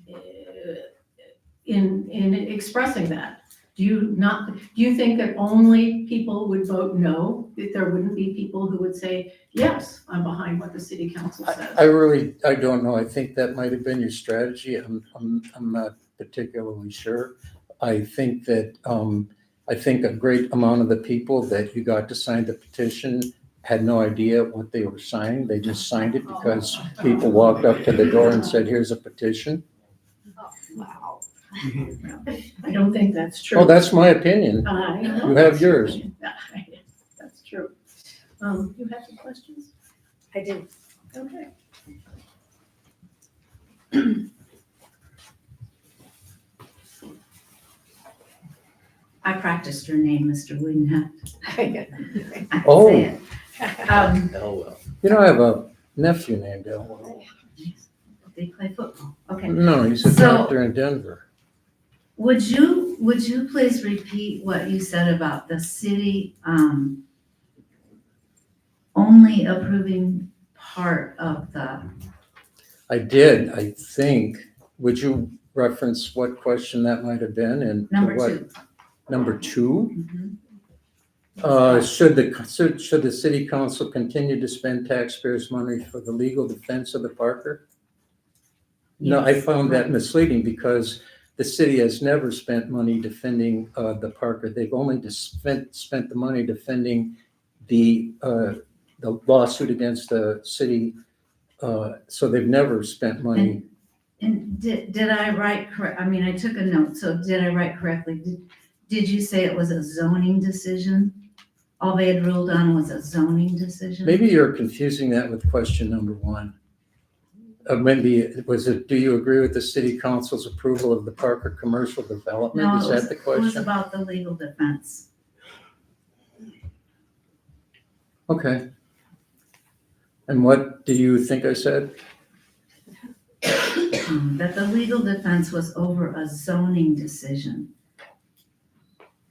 in expressing that? Do you think that only people would vote no, that there wouldn't be people who would say, yes, I'm behind what the city council says? I don't know. I think that might have been your strategy. I'm not particularly sure. I think that, I think a great amount of the people that you got to sign the petition had no idea what they were signing. They just signed it because people walked up to the door and said, here's a petition. Wow. I don't think that's true. Oh, that's my opinion. I know You have that's your yours. opinion. That's true. You have some questions? I do. Okay. I practiced your name, Mr. Woodenhat. Oh. Hell well. You know, I have a nephew named Elwell. They play football. Okay. No, he's a So- doctor in Denver. Would you please repeat what you said about the city, only approving part of the, I did, I think. Would you reference what question that might have been and to number what? two? Number two? Mhm. Should the city council continue to spend taxpayers' money for the legal defense of the Parker? No, I Yes, found that right. misleading because the city has never spent money defending the Parker. They've only spent the money defending the lawsuit against the city. So they've never spent money. And did I write correct? I mean, I took a note, so did I write correctly? Did you say it was a zoning decision? All they had ruled on was a zoning decision? Maybe you're confusing that with question number one. Maybe, was it, do you agree with the city council's approval of the Parker commercial development? No, Is that the it was question? about the legal defense. Okay. And what do you think I said? That the legal defense was over a zoning decision,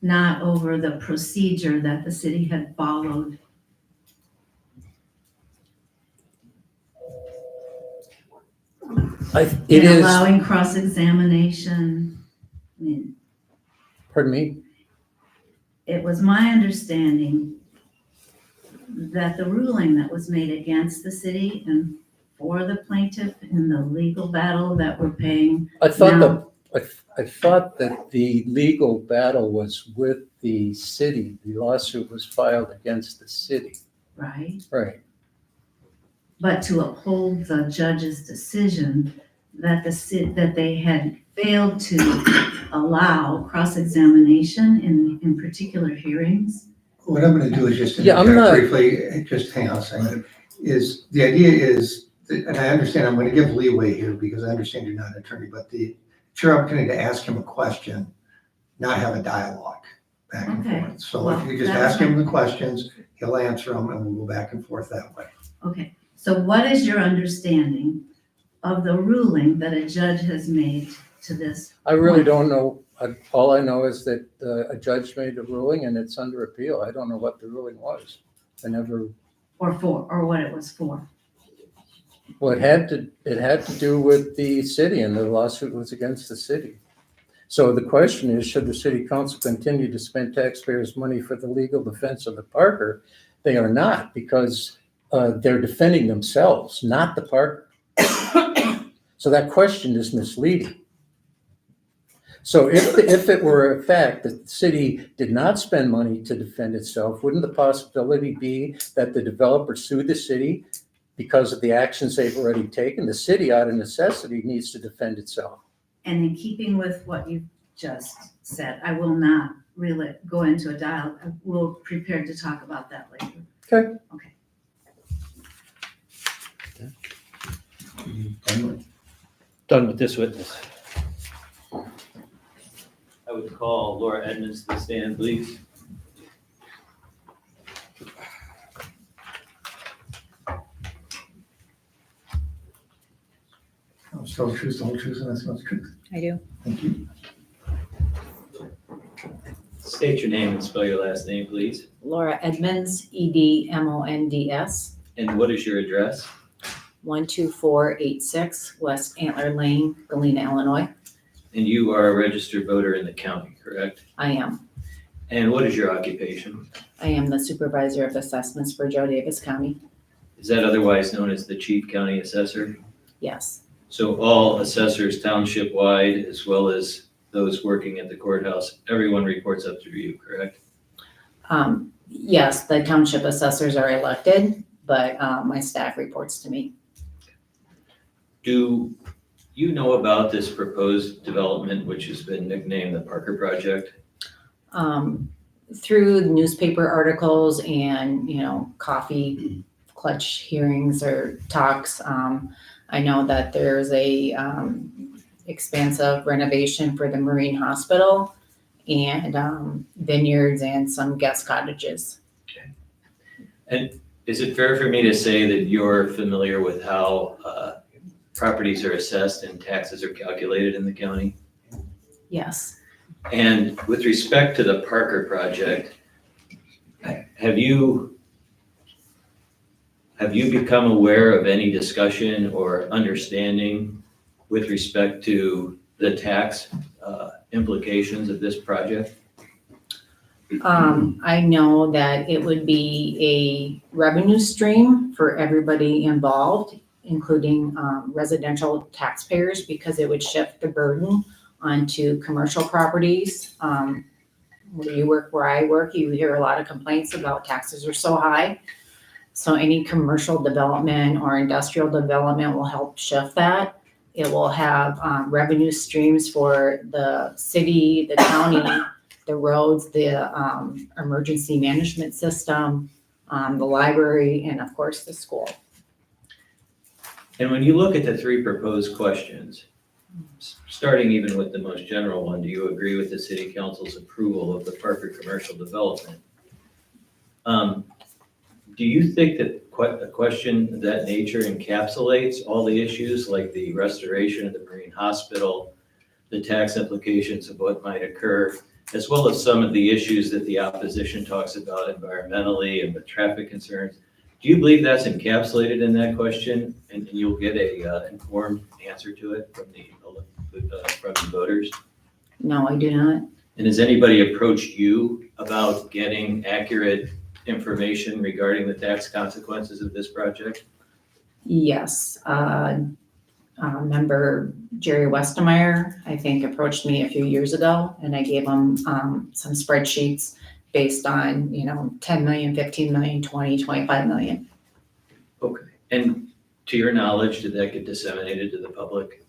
not over the procedure that the city had followed. It in is, allowing cross-examination. I mean, pardon me? it was my understanding that the ruling that was made against the city and for the plaintiff in the legal battle that we're paying I thought now. I thought that the legal battle was with the city. The lawsuit was filed against the city. Right? Right. but to uphold the judge's decision that that they had failed to allow cross-examination in particular hearings. What I'm gonna do is just Yeah, I'm interject not- briefly, just hang on a second, is, the idea is, and I understand, I'm gonna give leeway here because I understand you're not an attorney, but it's your opportunity to ask him a question, not have a dialogue back and Okay. forth. So if you just Well, ask him the questions, he'll answer them, and we'll go back and forth that way. Okay, so what is your understanding of the ruling that a judge has made to this? I really don't know. All I know is that a judge made a ruling and it's under appeal. I don't know what the ruling was. I never, Or what it was for? well, it had to do with the city, and the lawsuit was against the city. So the question is, should the city council continue to spend taxpayers' money for the legal defense of the Parker? They are not, because they're defending themselves, not the Parker. So that question is misleading. So if it were a fact that the city did not spend money to defend itself, wouldn't the possibility be that the developer sued the city because of the actions they've already taken? The city, out of necessity, needs to defend itself. And in keeping with what you just said, I will not really go into a dialogue. We're prepared to talk about that later. Okay. Okay. Done with this witness. I would call Laura Edmonds to the stand, please. So the truth, the whole truth, and that's not the truth. I do. Thank you. State your name and spell your last name, please. Laura Edmonds, Edmonds. And what is your address? 12486 West Antler Lane, Galena, Illinois. And you are a registered voter in the county, correct? I am. And what is your occupation? I am the supervisor of assessments for Joe Davis County. Is that otherwise known as the chief county assessor? Yes, So all assessors township-wide, as well as those working at the courthouse, everyone reports up through you, correct? yes, the township assessors are elected, but my staff reports to me. Do you know about this proposed development, which has been nicknamed the Parker Project? Through newspaper articles and, coffee clutch hearings or talks, I know that there's a expansive renovation for the Marine Hospital and vineyards and some guest cottages. And is it fair for me to say that you're familiar with how properties are assessed and taxes are calculated in the county? Yes. And with respect to the Parker project, have you become aware of any discussion or understanding with respect to the tax implications of this project? I know that it would be a revenue stream for everybody involved, including residential taxpayers, because it would shift the burden onto commercial properties. Where you work, where I work, you hear a lot of complaints about taxes are so high. So any commercial development or industrial development will help shift that. It will have revenue streams for the city, the county, the roads, the emergency management system, the library, and of course, the school. And when you look at the three proposed questions, starting even with the most general one, do you agree with the city council's approval of the Parker commercial development? Do you think that a question of that nature encapsulates all the issues like the restoration of the Marine Hospital, the tax implications of what might occur, as well as some of the issues that the opposition talks about environmentally and the traffic concerns? Do you believe that's encapsulated in that question and you'll get a informed answer to it from the voters? No, I do not. And has anybody approached you about getting accurate information regarding the tax consequences of this project? Yes. Member Jerry Westemeyer, I think, approached me a few years ago, and I gave him some spreadsheets based on, 10 million, 15 million, 20, 25 million. Okay. And To your knowledge, did that get disseminated to the public?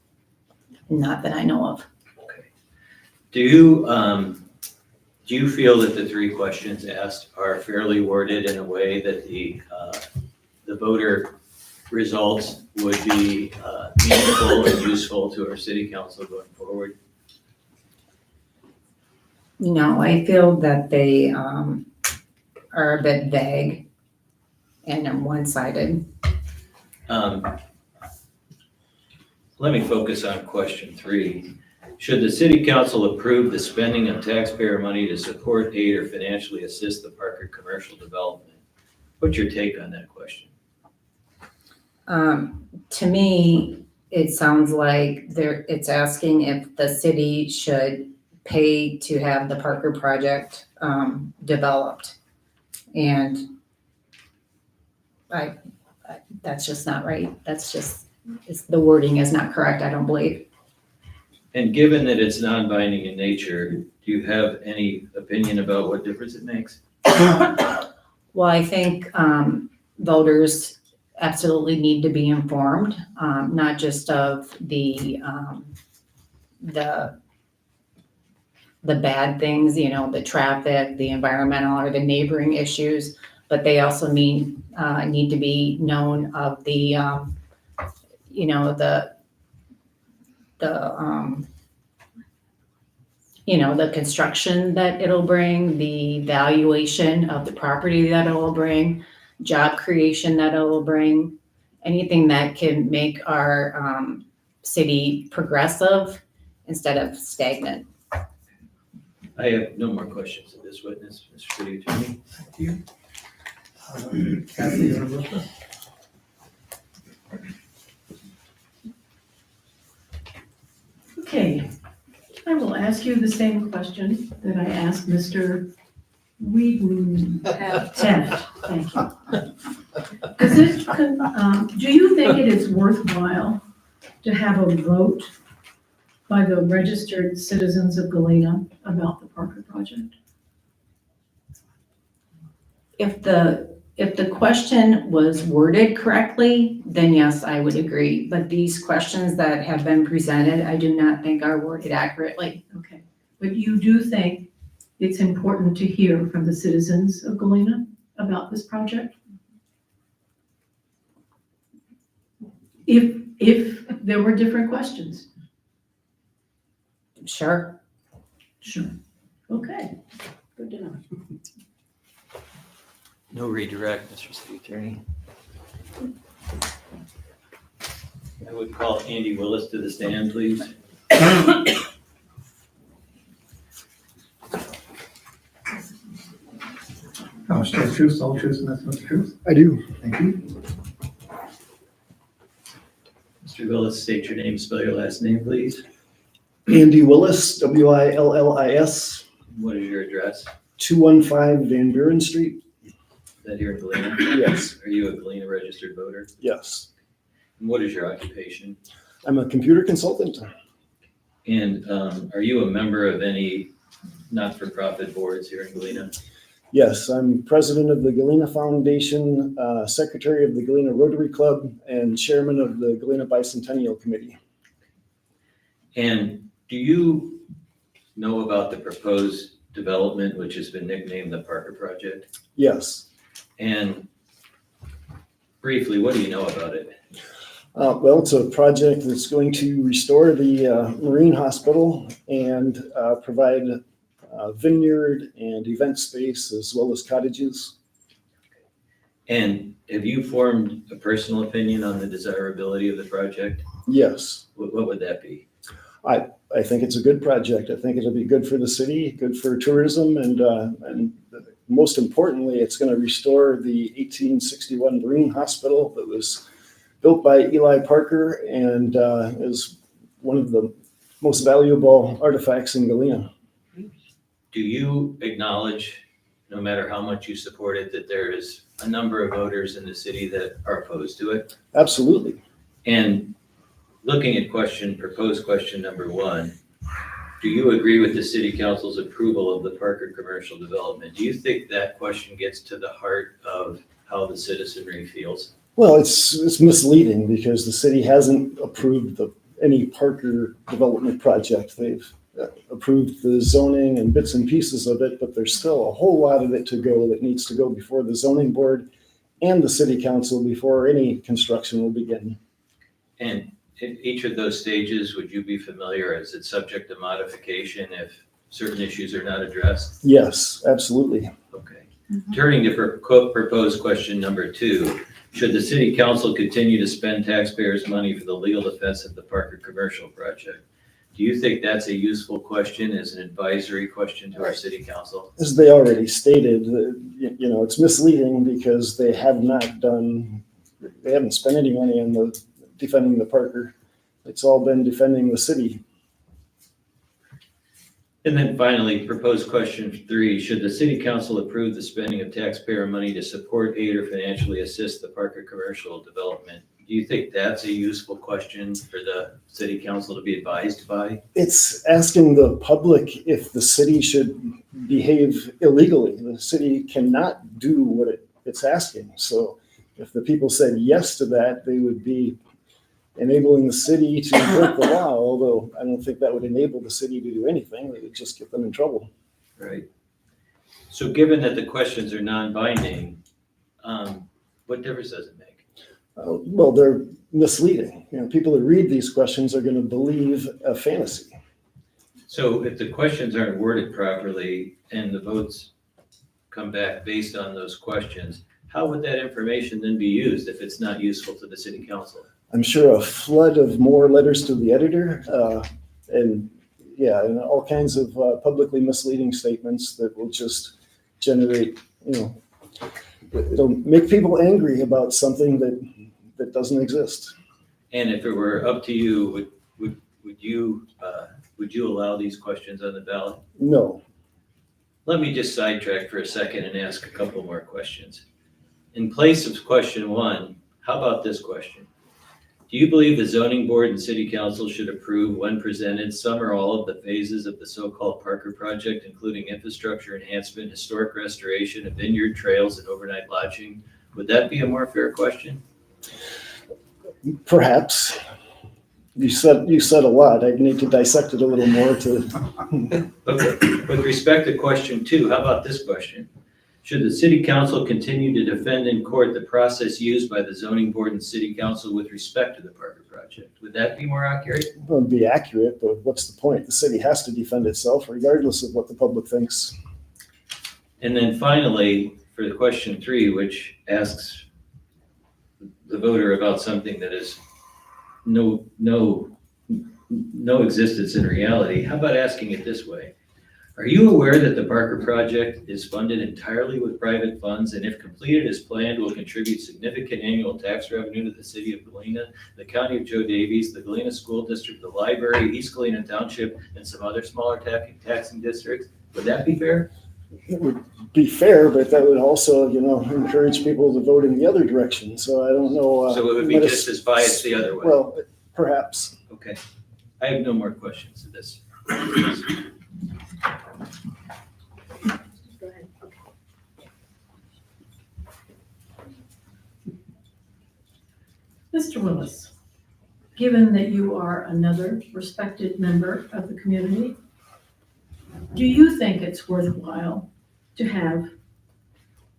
Not that I know of. Okay. Do you feel that the three questions asked are fairly worded in a way that the voter results would be meaningful and useful to our city council going forward? No, I feel that they are a bit vague and one-sided. Let me focus on question 3. Should the city council approve the spending of taxpayer money to support, aid, or financially assist the Parker commercial development? What's your take on that question? To me, it sounds like it's asking if the city should pay to have the Parker project developed. And that's just not right. The wording is not correct, I don't believe. And given that it's non-binding in nature, do you have any opinion about what difference it makes? Well, I think voters absolutely need to be informed, not just of the bad things, the traffic, the environmental or the neighboring issues, but they also need to be known of the the construction that it'll bring, the valuation of the property that it will bring, job creation that it will bring, anything that can make our city progressive instead of stagnant. I have no more questions of this witness, Mr. City Attorney. Thank you. Kathy, or Melissa? Okay, I will ask you the same question that I asked Mr. Taft. Thank you. Do you think it is worthwhile to have a vote by the registered citizens of Galena about the Parker project? If the question was worded correctly, then yes, I would agree. But these questions that have been presented, I do not think are worded accurately. Okay, but you do think it's important to hear from the citizens of Galena about this project? If there were different questions? Sure. Sure. Okay, good to know. No redirect, Mr. City Attorney. I would call Andy Willis to the stand, please. Promise to tell the truth, the whole truth, and nothing but the truth? I do. Thank you. Mr. Willis, state your name, spell your last name, please. Andy Willis, Willis, What is your address? 215 Van Buren Street. Is that here in Galena? Yes, Are you a Galena registered voter? yes. And what is your occupation? I'm a computer consultant. And are you a member of any not-for-profit boards here in Galena? Yes, I'm president of the Galena Foundation, secretary of the Galena Rotary Club, and chairman of the Galena Bicentennial Committee. And do you know about the proposed development, which has been nicknamed the Parker Project? Yes. And briefly, what do you know about it? Well, it's a project that's going to restore the Marine Hospital and provide vineyard and event space as well as cottages. And have you formed a personal opinion on the desirability of the project? Yes. What would that be? I think it's a good project. I think it'll be good for the city, good for tourism, and most importantly, it's going to restore the 1861 Marine Hospital that was built by Eli Parker and is one of the most valuable artifacts in Galena. Do you acknowledge, no matter how much you support it, that there is a number of voters in the city that are opposed to it? Absolutely. And looking at proposed question number 1, do you agree with the city council's approval of the Parker commercial development? Do you think that question gets to the heart of how the citizenry feels? Well, it's misleading because the city hasn't approved any Parker development project. They've approved the zoning and bits and pieces of it, but there's still a whole lot of it to go that needs to go before the zoning board and the city council before any construction will begin. And in each of those stages, would you be familiar, is it subject to modification if certain issues are not addressed? Yes, absolutely. Okay. Turning to proposed question number 2, should the city council continue to spend taxpayers' money for the legal defense of the Parker commercial project? Do you think that's a useful question as an advisory question to our city council? As they already stated, it's misleading because they haven't spent any money on defending the Parker. It's all been defending the city. And then finally, proposed question 3, should the city council approve the spending of taxpayer money to support, aid, or financially assist the Parker commercial development? Do you think that's a useful question for the city council to be advised by? It's asking the public if the city should behave illegally. The city cannot do what it's asking. So if the people said yes to that, they would be enabling the city to break the law, although I don't think that would enable the city to do anything. It would just get them in trouble. Right. So given that the questions are non-binding, what difference does it make? Well, they're misleading. People that read these questions are going to believe a fantasy. So if the questions aren't worded properly and the votes come back based on those questions, how would that information then be used if it's not useful to the city council? I'm sure a flood of more letters to the editor and all kinds of publicly misleading statements that will just generate, it'll make people angry about something that doesn't exist. And if it were up to you, would you allow these questions on the ballot? No. Let me just sidetrack for a second and ask a couple more questions. In place of question 1, how about this question? Do you believe the zoning board and city council should approve, when presented, some or all of the phases of the so-called Parker project, including infrastructure enhancement, historic restoration, of vineyard trails, and overnight lodging? Would that be a more fair question? Perhaps. You said a lot. I'd need to dissect it a little more to. Okay. With respect to question 2, how about this question? Should the city council continue to defend in court the process used by the zoning board and city council with respect to the Parker project? Would that be more accurate? It would be accurate, but what's the point? The city has to defend itself regardless of what the public thinks. And then finally, for the question 3, which asks the voter about something that is no existence in reality, how about asking it this way? Are you aware that the Parker project is funded entirely with private funds, and if completed as planned, will contribute significant annual tax revenue to the city of Galena, the county of Joe Davies, the Galena School District, the library, East Galena Township, and some other smaller taxing districts? Would that be fair? It would be fair, but that would also, encourage people to vote in the other direction. So I don't know. So it would be just as biased the other way? Well, perhaps. Okay. I have no more questions to this. Go ahead. Okay. Mr. Willis, given that you are another respected member of the community, do you think it's worthwhile to have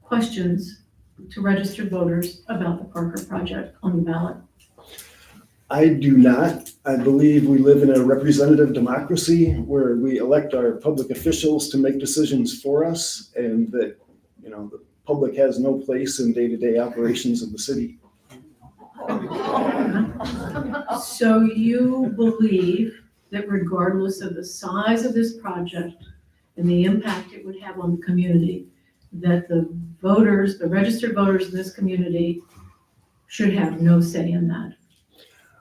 questions to registered voters about the Parker project on the ballot? I do not. I believe we live in a representative democracy where we elect our public officials to make decisions for us, and that, the public has no place in day-to-day operations of the city. So you believe that regardless of the size of this project and the impact it would have on the community, that the voters, the registered voters in this community should have no say in that?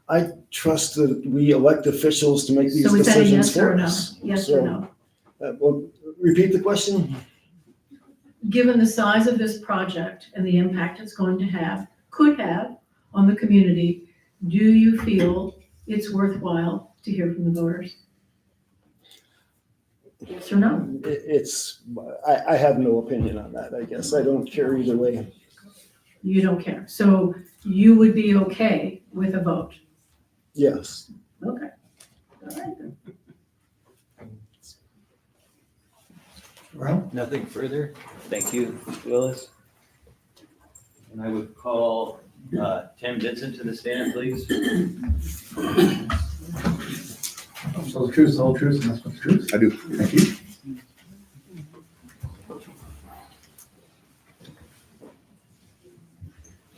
I trust that we elect officials to make these So is that a decisions yes or for no? us. Yes So, or no? Well, repeat the question. Given the size of this project and the impact it's going to have, could have on the community, do you feel it's worthwhile to hear from the voters? Yes or no? I have no opinion on that, I guess. I don't care either way. You don't care. So you would be okay with a vote? Yes. Okay. All right then. Well, Nothing further? Thank you, Mr. Willis. And I would call Tim Vincent to the stand, please. so the truth is the whole truth, and that's what the truth. I do. Thank you.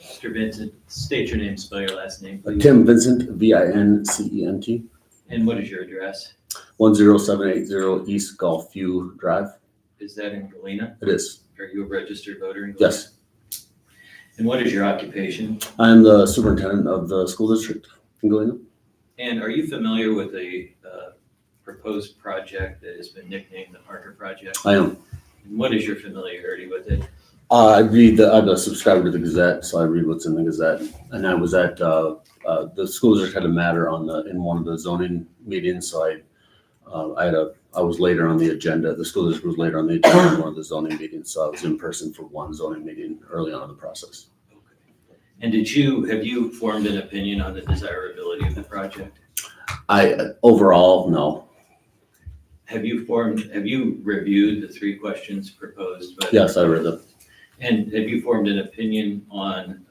Mr. Vincent, state your name, spell your last name, please. Tim Vincent, Vincent, And what is your address? 10780 East Gulfview Drive. Is that in Galena? It is. Are you a registered voter in Galena? Yes. And what is your occupation? I'm the superintendent of the school district in Galena. And are you familiar with the proposed project that has been nicknamed the Parker Project? I am. And what is your familiarity with it? I'm a subscriber to the Gazette, so I read what's in the Gazette. And I was at the school district had a matter in one of the zoning meetings, so I was later on the agenda. The school district was later on the agenda in one of the zoning meetings, so I was in person for one zoning meeting early on in the process. And have you formed an opinion on the desirability of the project? Overall, no. Have you reviewed the 3 questions proposed? Yes, I read them. And have you formed an opinion on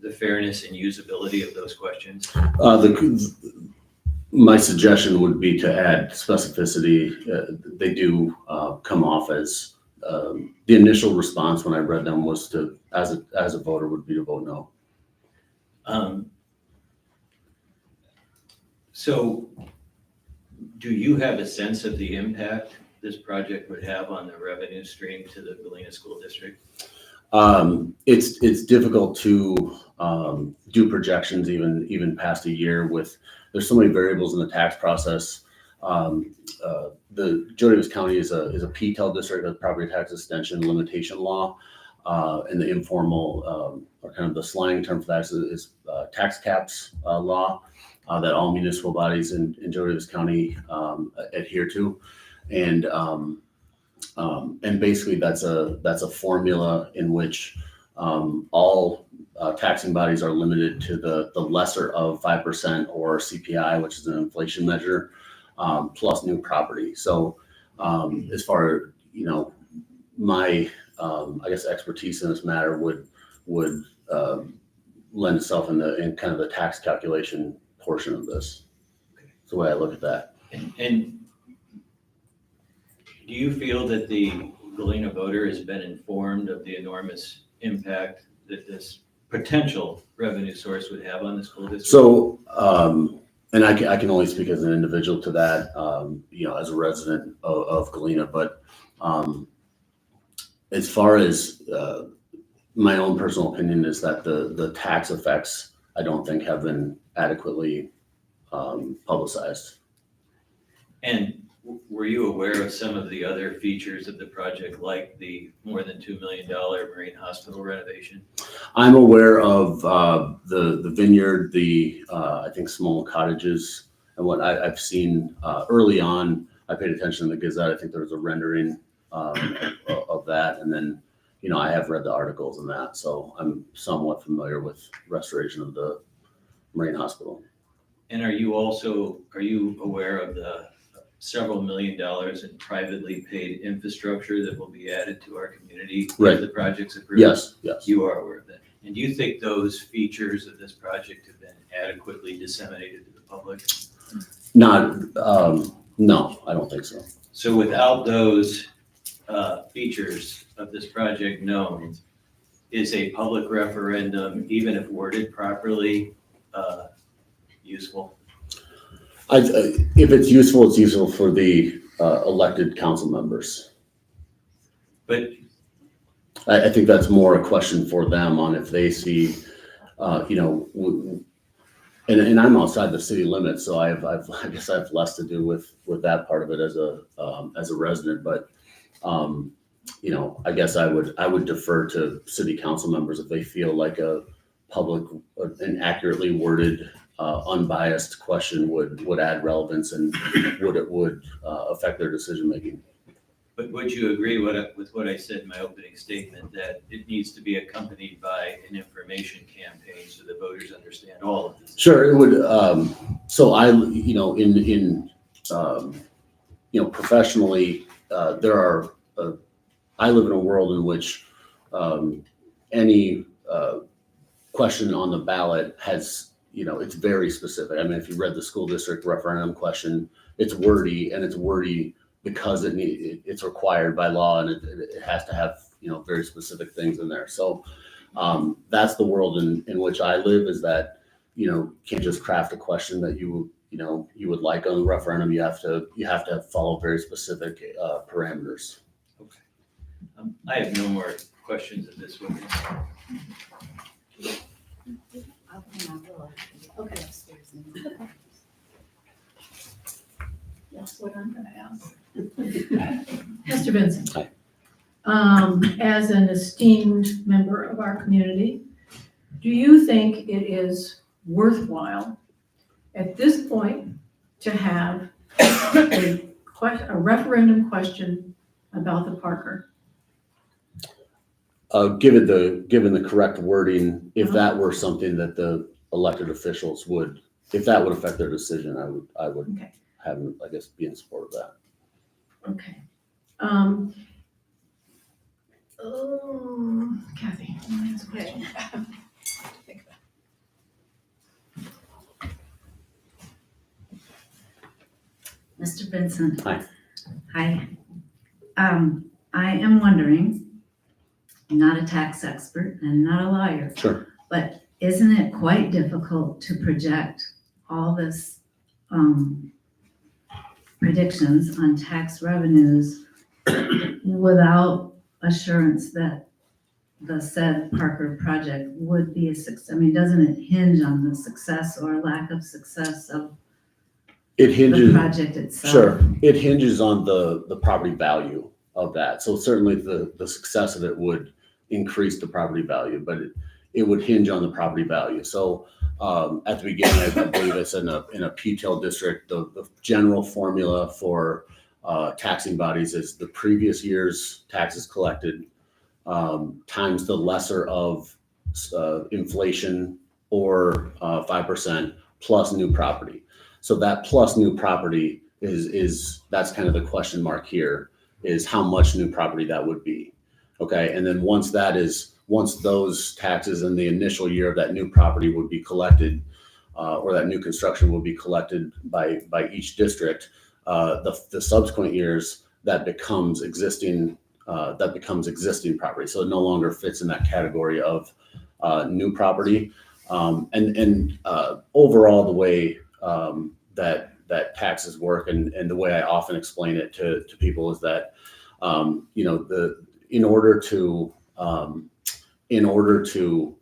the fairness and usability of those questions? My suggestion would be to add specificity. They do come off as the initial response when I read them was to, as a voter, would be to vote no. So do you have a sense of the impact this project would have on the revenue stream to the Galena School District? It's difficult to do projections even past a year there's so many variables in the tax process. The Davis County is a PTEL district, a property tax extension limitation law. And the informal, or kind of the slang term for that is tax caps law that all municipal bodies in Davis County adhere to. And basically that's a formula in which all taxing bodies are limited to the lesser of 5% or CPI, which is an inflation measure, plus new property. So as far, my I guess expertise in this matter would lend itself in kind of the tax calculation portion of this. That's the way I look at that. And do you feel that the Galena voter has been informed of the enormous impact that this potential revenue source would have on the school district? So, and I can only speak as an individual to that, as a resident of Galena, but as far as my own personal opinion is that the tax effects, I don't think have been adequately publicized. And were you aware of some of the other features of the project, like the more than $2 million Marine Hospital renovation? I'm aware of the vineyard, I think small cottages, and what I've seen early on. I paid attention to the Gazette. I think there was a rendering of that, and then I have read the articles and that, so I'm somewhat familiar with restoration of the Marine Hospital. And are you aware of the several $1 million in privately paid infrastructure that will be added to our community Right. if the project's approved? Yes. You are aware of that. And do you think those features of this project have been adequately disseminated to the public? No, I don't think so. So without those features of this project known, is a public referendum, even if worded properly, useful? If it's useful for the elected council members. But I think that's more a question for them on if they see, and I'm outside the city limits, so I guess I have less to do with that part of it as a resident. But I guess I would defer to city council members if they feel like a public, an accurately worded, unbiased question would add relevance and would affect their decision making. But would you agree with what I said in my opening statement, that it needs to be accompanied by an information campaign so the voters understand all of this? Sure, it would, so I, professionally, there are, I live in a world in which any question on the ballot has, it's very specific. I mean, if you read the school district referendum question, it's wordy, and it's wordy because it's required by law, and it has to have, very specific things in there. So that's the world in which I live, is that, you can't just craft a question that you would like on the referendum. You have to follow very specific parameters. Okay. I have no more questions of this witness. Okay. That's what I'm gonna ask. Mr. Vincent. Hi. As an esteemed member of our community, do you think it is worthwhile at this point to have a referendum question about the Parker? Given the correct wording, if that were something that the elected officials would, if that would affect their decision, I would Okay. have, I guess, be in support of that. Okay. Kathy. Okay. Mr. Vincent. Hi. Hi. I am wondering, I'm not a tax expert and not a lawyer, Sure. but isn't it quite difficult to project all this predictions on tax revenues without assurance that the said Parker project would be a success? I mean, doesn't it hinge on the success or lack of success of It hinges. the project itself? Sure. It hinges on the property value of that. So certainly the success of it would increase the property value, but it would hinge on the property value. So at the beginning, I believe I said in a PTEL district, the general formula for taxing bodies is the previous year's taxes collected times the lesser of inflation or 5% plus new property. So that plus new property is that's kind of the question mark here, is how much new property that would be. Okay, and then once those taxes in the initial year of that new property would be collected, or that new construction will be collected by each district, the subsequent years that becomes existing property. So it no longer fits in that category of new property. And overall, the way that taxes work, and the way I often explain it to people is that in order to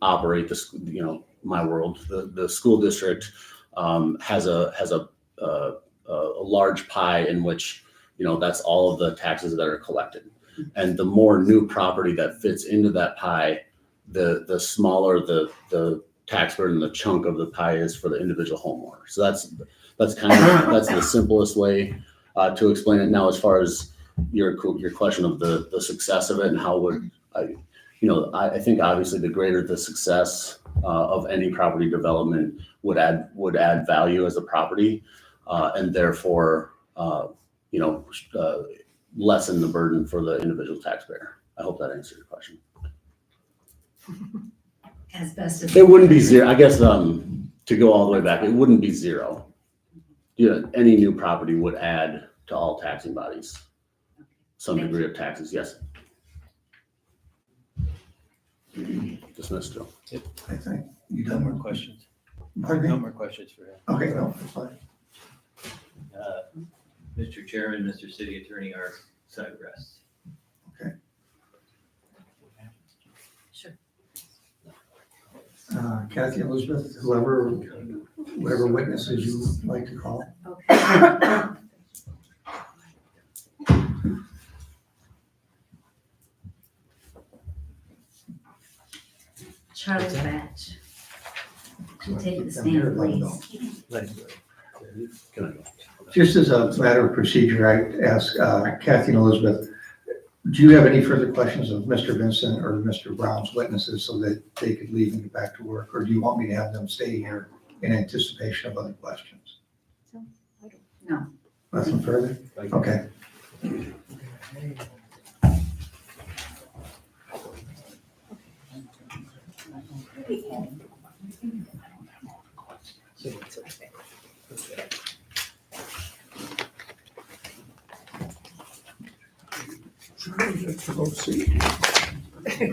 operate the my world, the school district has a large pie in which that's all of the taxes that are collected, and the more new property that fits into that pie, the smaller the tax burden, the chunk of the pie is for the individual homeowner. So that's the simplest way to explain it. Now, as far as your question of the success of it and how would I think obviously the greater the success of any property development would add value as a property, and therefore lessen the burden for the individual taxpayer. I hope that answers your question. As best as It wouldn't be zero. I guess to go all the way back, it wouldn't be zero. Any new property would add to all taxing bodies some degree of taxes. Yes. Dismissed, Joe. I think you No done more more questions. questions? No more questions for him. Okay, no, that's fine. Mr. Chairman, Mr. City Attorney, our side rests. Kathy, Elizabeth, whatever witnesses you'd like to call. Okay. Charlie Batch. Could you take the stand, please? Can I go? Just as a matter of procedure, I asked Kathy and Elizabeth, Do you have any further questions of Mr. Vincent or Mr. Brown's witnesses so that they could leave and get back to work? Or do you want me to have them stay here in anticipation of other questions? No. Nothing further? Okay.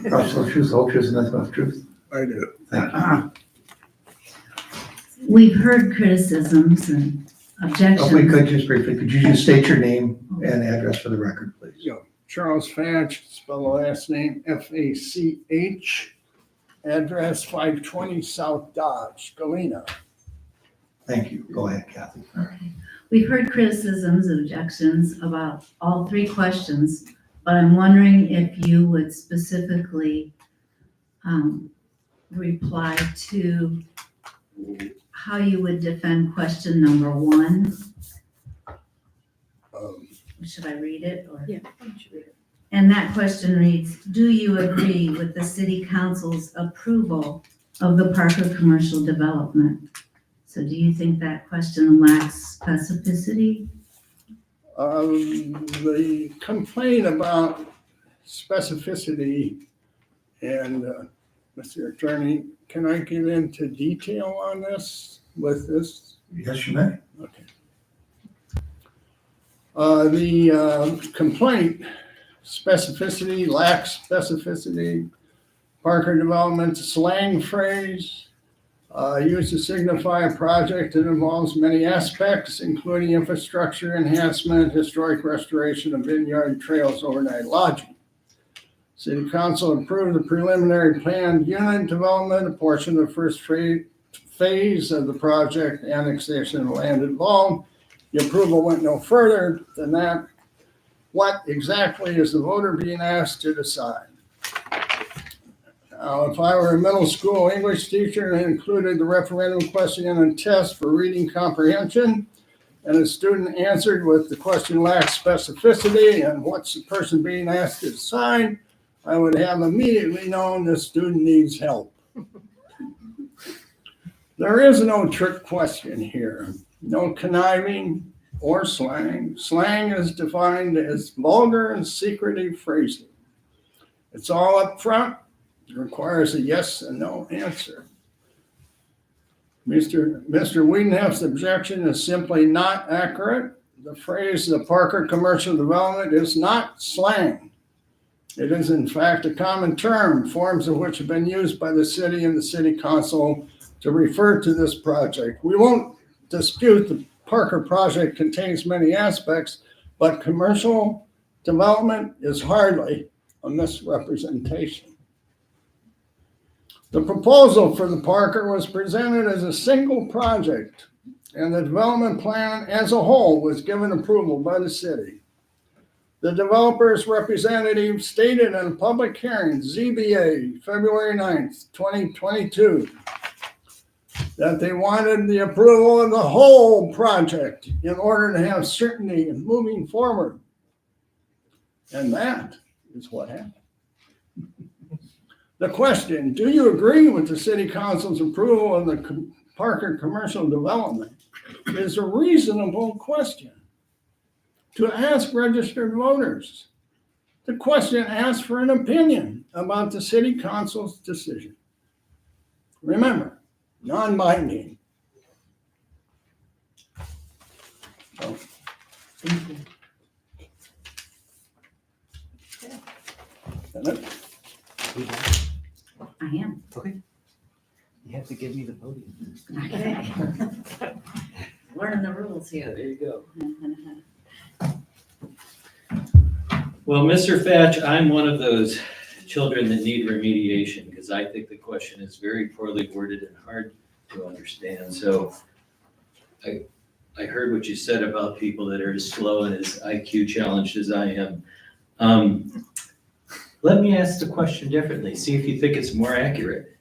Absolute truth, whole truth, and nothing but the truth. I do. Thank you. We've heard criticisms and objections. If we could just briefly, could you just state your name and address for the record, please? Yeah. Charles Fach, spell the last name F-A-C-H, address 520 South Dodge, Galena. Thank you. Go ahead, Kathy. We've heard criticisms and objections about all three questions, but I'm wondering if you would specifically reply to how you would defend question number 1. Should I read it or? Yeah, you should read it. And that question reads, do you agree with the city council's approval of the Parker commercial development? So do you think that question lacks specificity? The complaint about specificity, and Mr. Attorney, can I get into detail on this with this? Yes, you may. Okay. The complaint, specificity, lacks specificity, Parker development slang phrase, used to signify a project that involves many aspects, including infrastructure enhancement, historic restoration of vineyard trails, overnight lodging. City Council approved the preliminary planned unit development, a portion of the first phase of the project, annexation of land involved. The approval went no further than that. What exactly is the voter being asked to decide? Now, if I were a middle school English teacher and included the referendum question in a test for reading comprehension, and a student answered with the question lacks specificity and what's the person being asked to decide, I would have immediately known the student needs help. There is no trick question here. No conniving or slang. Slang is defined as vulgar and secretive phrasing. It's all up front. It requires a yes and no answer. Mr. Wiedenhoff's objection is simply not accurate. The phrase the Parker commercial development is not slang. It is in fact a common term, forms of which have been used by the city and the city council to refer to this project. We won't dispute the Parker project contains many aspects, but commercial development is hardly a misrepresentation. The proposal for the Parker was presented as a single project, and the development plan as a whole was given approval by the city. The developer's representative stated in a public hearing, ZBA, February 9th, 2022, that they wanted the approval of the whole project in order to have certainty in moving forward. And that is what happened. The question, do you agree with the city council's approval of the Parker commercial development, is a reasonable question to ask registered voters. The question asks for an opinion about the city council's decision. Remember, non-binding. So, and it- I am. Okay. You have to give me the podium. Okay. Learning the rules here. There you go. Well, Mr. Fach, I'm one of those children that need remediation because I think the question is very poorly worded and hard to understand. So I heard what you said about people that are as slow and as IQ challenged as I am. Let me ask the question differently. See if you think it's more accurate.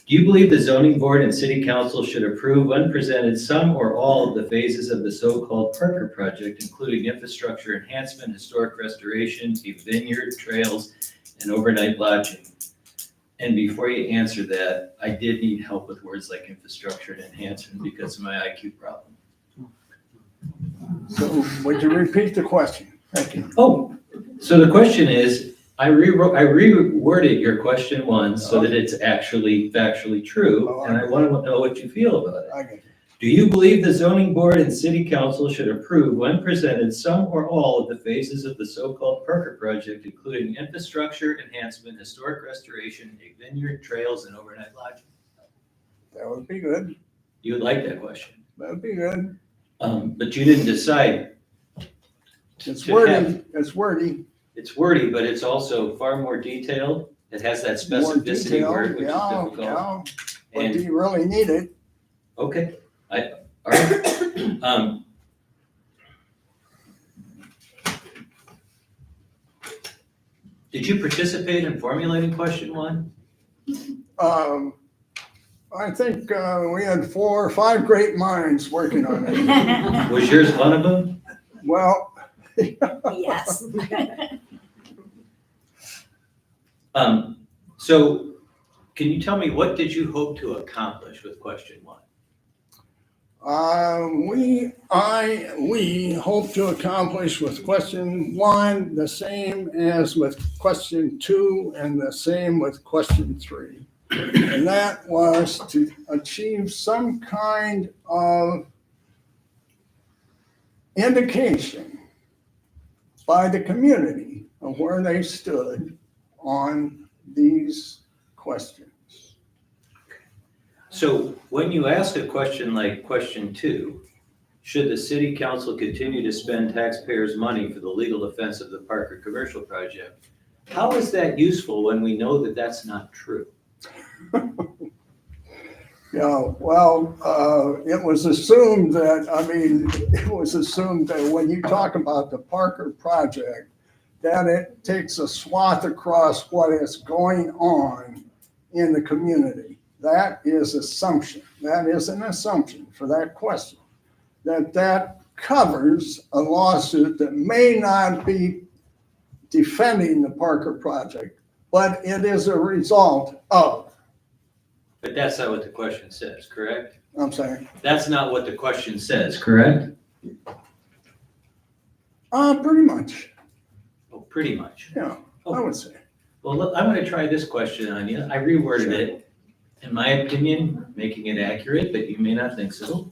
Do you believe the zoning board and city council should approve when presented some or all of the phases of the so-called Parker project, including infrastructure enhancement, historic restoration, a vineyard, trails, and overnight lodging? And before you answer that, I did need help with words like infrastructure and enhancement because of my IQ problem. So would you repeat the question? Thank you. Oh, so the question is, I reworded your question one so that it's actually factually true, and I want to know what you feel about it. I get it. Do you believe the zoning board and city council should approve when presented some or all of the phases of the so-called Parker project, including infrastructure enhancement, historic restoration, a vineyard, trails, and overnight lodging? That would be good. You would like that question, That would be good. but you didn't decide. It's to wordy, have- it's wordy. It's wordy, but it's also far more detailed. It has that More specificity detailed, word, which is yeah, difficult. yeah. But And do you really need it? okay, all right. Did you participate in formulating question one? I think we had 4 or 5 great minds working on it. Was yours one of them? Well, Yes. So can you tell me, what did you hope to accomplish with question one? we hope to accomplish with question 1 the same as with question 2 and the same with question 3. And that was to achieve some kind of indication by the community of where they stood on these questions. So when you ask a question like question 2, should the city council continue to spend taxpayers' money for the legal defense of the Parker commercial project? How is that useful when we know that that's not true? Yeah, well, it was assumed that when you talk about the Parker project, that it takes a swath across what is going on in the community. That is assumption. That is an assumption for that question. That covers a lawsuit that may not be defending the Parker project, but it is a result of. But that's not what the question says, correct? I'm saying, That's not what the question says, correct? pretty much, Oh, pretty much. yeah, I would say. Well, look, I'm gonna try this question on you. I reworded it, in my opinion, making it accurate, but you may not think so.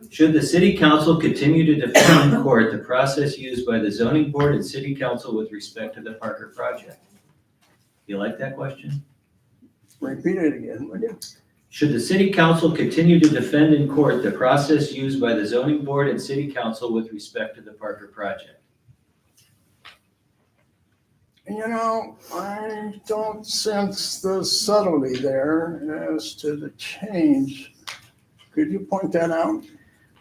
Should the city council continue to defend in court the process used by the zoning board and city council with respect to the Parker project? You like that question? Repeat it again, would you? Should the city council continue to defend in court the process used by the zoning board and city council with respect to the Parker project? You know, I don't sense the subtlety there as to the change. Could you point that out?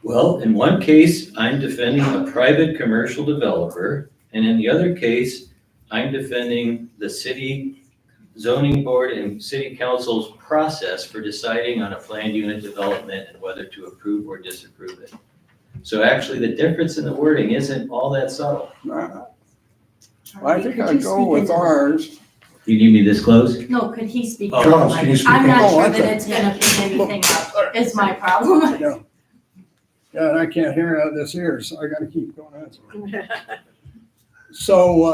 Well, in one case, I'm defending a private commercial developer, and in the other case, I'm defending the city zoning board and city council's process for deciding on a planned unit development and whether to approve or disapprove it. So actually, the difference in the wording isn't all that subtle. I think I'd go with ours. You need me this close? No, could he speak? Oh. to the Charles, mic? can you speak I'm in? not Oh, sure I'm that sorry. it's gonna pick anything up, is my problem. Yeah, Yeah, and I can't hear out of this ear, so I gotta keep going on. So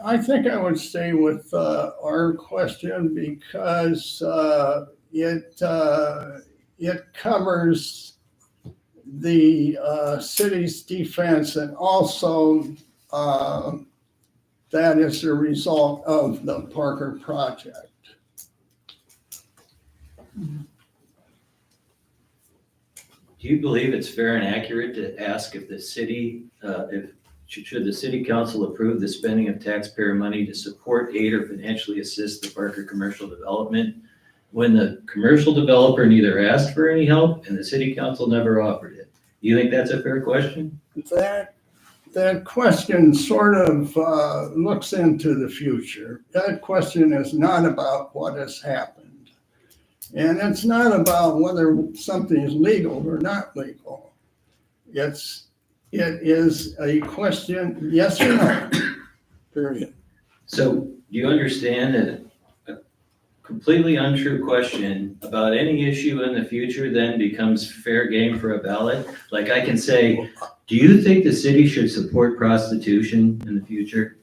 I think I would stay with our question because it covers the city's defense, and also that is the result of the Parker project. Do you believe it's fair and accurate to ask if the city, should the city council approve the spending of taxpayer money to support, aid, or financially assist the Parker commercial development when the commercial developer neither asked for any help and the city council never offered it? Do you think that's a fair question? That question sort of looks into the future. That question is not about what has happened. And it's not about whether something is legal or not legal. It is a question, yes or no, period. So do you understand that a completely untrue question about any issue in the future then becomes fair game for a ballot? Like I can say, do you think the city should support prostitution in the future?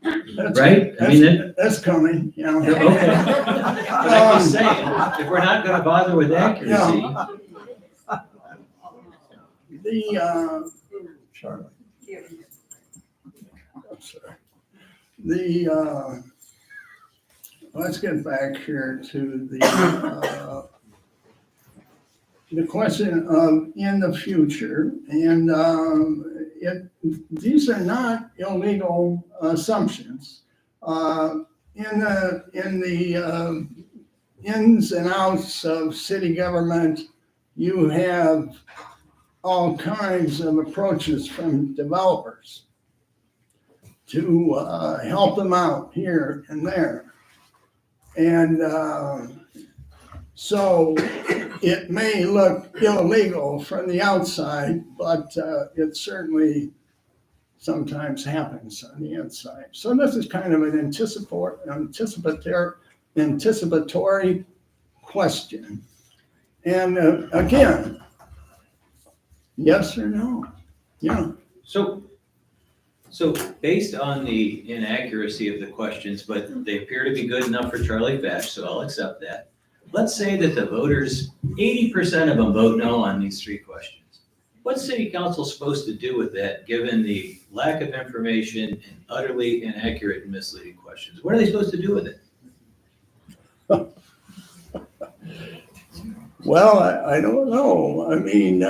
Right? I mean, That's coming, you know. okay. But I'm just saying, if we're not gonna bother with accuracy, Charlotte. I'm sorry. Let's get back here to the question of in the future, and these are not illegal assumptions. In the ins and outs of city government, you have all kinds of approaches from developers to help them out here and there. And so it may look illegal from the outside, but it certainly sometimes happens on the inside. So this is kind of an anticipatory question. And again, yes or no? Yeah. so based on the inaccuracy of the questions, but they appear to be good enough for Charlie Bash, so I'll accept that. Let's say that the voters, 80% of them vote no on these three questions. What's city council supposed to do with that, given the lack of information and utterly inaccurate and misleading questions? What are they supposed to do with it? Well, I don't know. I mean,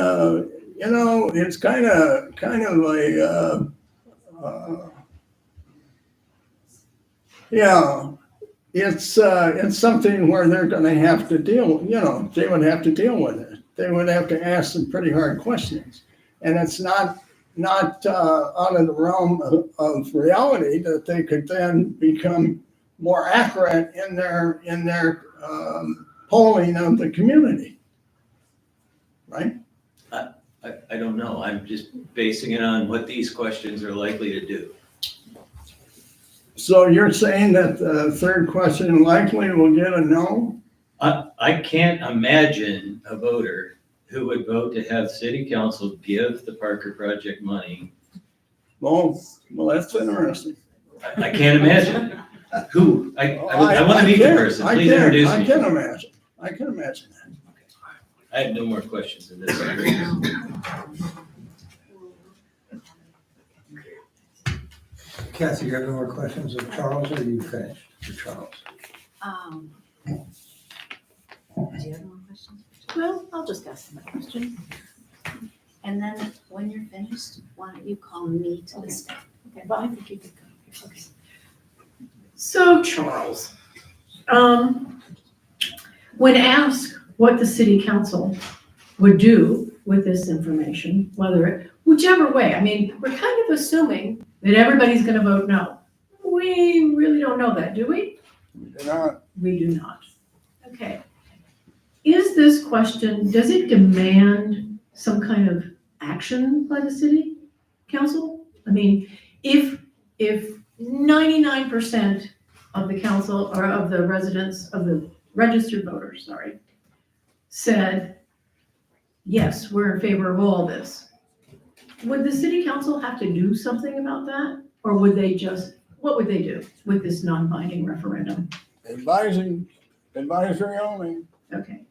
it's kind of a, yeah, it's something where they're going to have to deal, they would have to deal with it. They would have to ask some pretty hard questions. And it's not out of the realm of reality that they could then become more accurate in their polling of the community, right? I don't know. I'm just basing it on what these questions are likely to do. So you're saying that the third question likely will get a no? I can't imagine a voter who would vote to have city council give the Parker project money. Well, that's interesting. I can't imagine. Who? I want to meet the person. Please introduce me. I can imagine that. I have no more questions in this area. Kathy, you have no more questions of Charles, or are you finished with Charles? Do you have more questions? Well, I'll just ask them a question. And then when you're finished, why don't you call me to the stand? Okay, but I think you could go. Okay. So Charles, when asked what the city council would do with this information, whichever way, I mean, we're kind of assuming that everybody's gonna vote no. We really don't know that, do we? We do not. Okay. Is this question, does it demand some kind of action by the city council? I mean, if 99% of the council, or of the residents, of the registered voters, said, yes, we're in favor of all this, would the city council have to do something about that? Or would they what would they do with this non-binding referendum? Advisory only. Okay.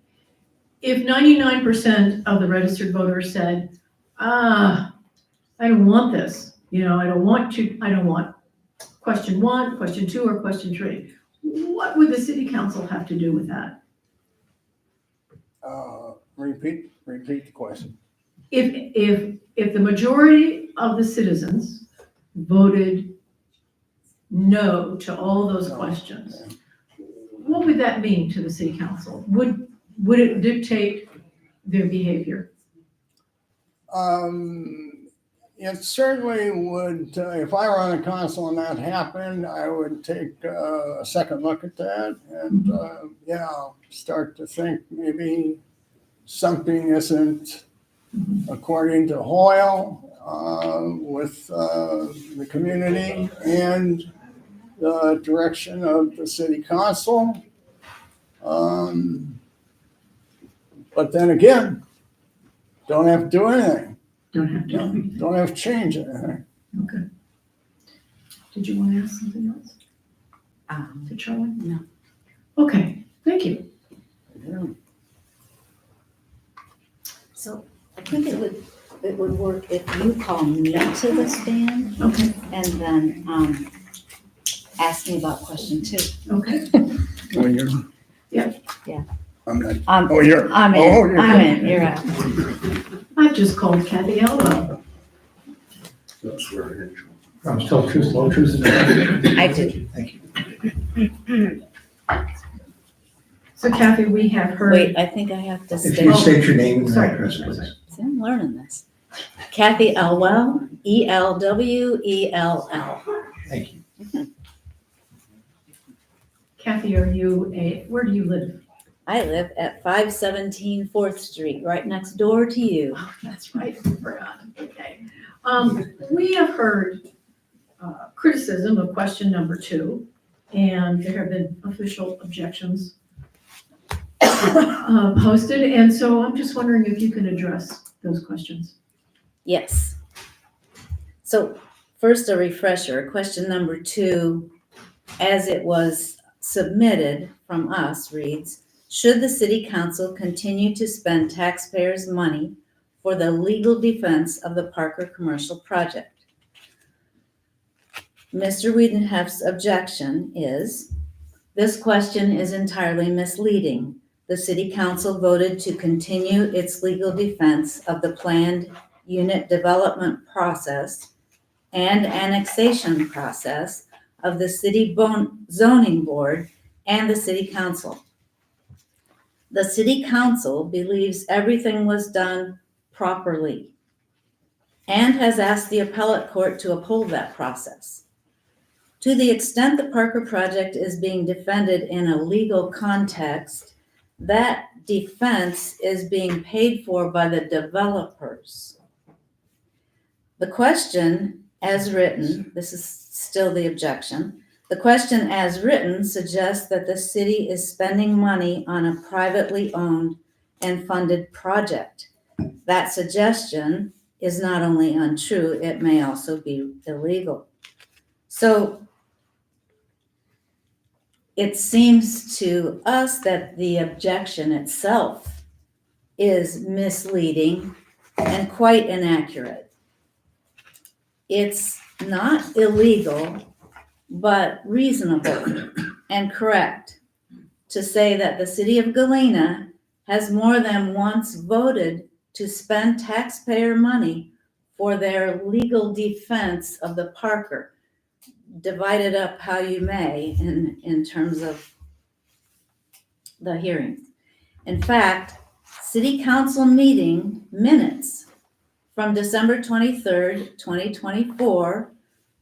If 99% of the registered voters said, I don't want this, I don't want question 1, question 2, or question 3, what would the city council have to do with that? Repeat the question. If the majority of the citizens voted no to all those questions, what would that mean to the city council? Would it dictate their behavior? it certainly would, if I were on the council and that happened, I would take a second look at that and, yeah, start to think maybe something isn't according to Hoyle, with, the community and the direction of the city council. But then again, don't have to do anything. Don't have to. Don't have to change anything. Okay. Did you want to ask something else to Charlie? No. Okay, thank you. So I think it would work if you call me to the stand Okay, and then, ask me about question 2. okay. Oh, you're. Yeah. Yeah. I'm not. I'm Oh, you're. I'm oh, in, you're- I'm in, you're out. I've just called Kathy Elwell. That's where it is. I'm still truth, slow truth. I do. Thank you. So Kathy, we have heard. Wait, I think I have to If state. you state your name and Sorry. address, please. See, I'm learning this. Kathy Elwell, ELWELL. Thank you. Kathy, where do you live? I live at 517 4th Street, right next door to you. Oh, that's right, I forgot. Okay. We have heard criticism of question number 2, and there have been official objections posted, and so I'm just wondering if you can address those questions. Yes. So first, a refresher. Question number 2, as it was submitted from us, reads, should the city council continue to spend taxpayers' money for the legal defense of the Parker commercial project? Mr. Wiedenhef's objection is, this question is entirely misleading. The city council voted to continue its legal defense of the planned unit development process and annexation process of the city zoning board and the city council. The city council believes everything was done properly and has asked the appellate court to uphold that process. To the extent the Parker project is being defended in a legal context, that defense is being paid for by the developers. The question as written, this is still the objection, the question as written suggests that the city is spending money on a privately owned and funded project. That suggestion is not only untrue, it may also be illegal. So it seems to us that the objection itself is misleading and quite inaccurate. It's not illegal, but reasonable and correct to say that the city of Galena has more than once voted to spend taxpayer money for their legal defense of the Parker. Divide it up how you may in terms of the hearings. In fact, city council meeting minutes from December 23rd, 2024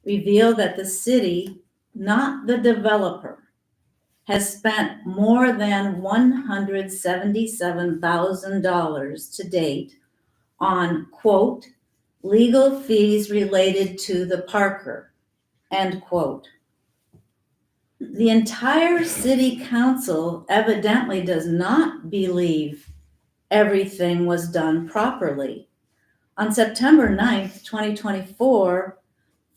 reveal that the city, not the developer, has spent more than $177,000 to date on, quote, legal fees related to the Parker, end quote. The entire city council evidently does not believe everything was done properly. On September 9th, 2024,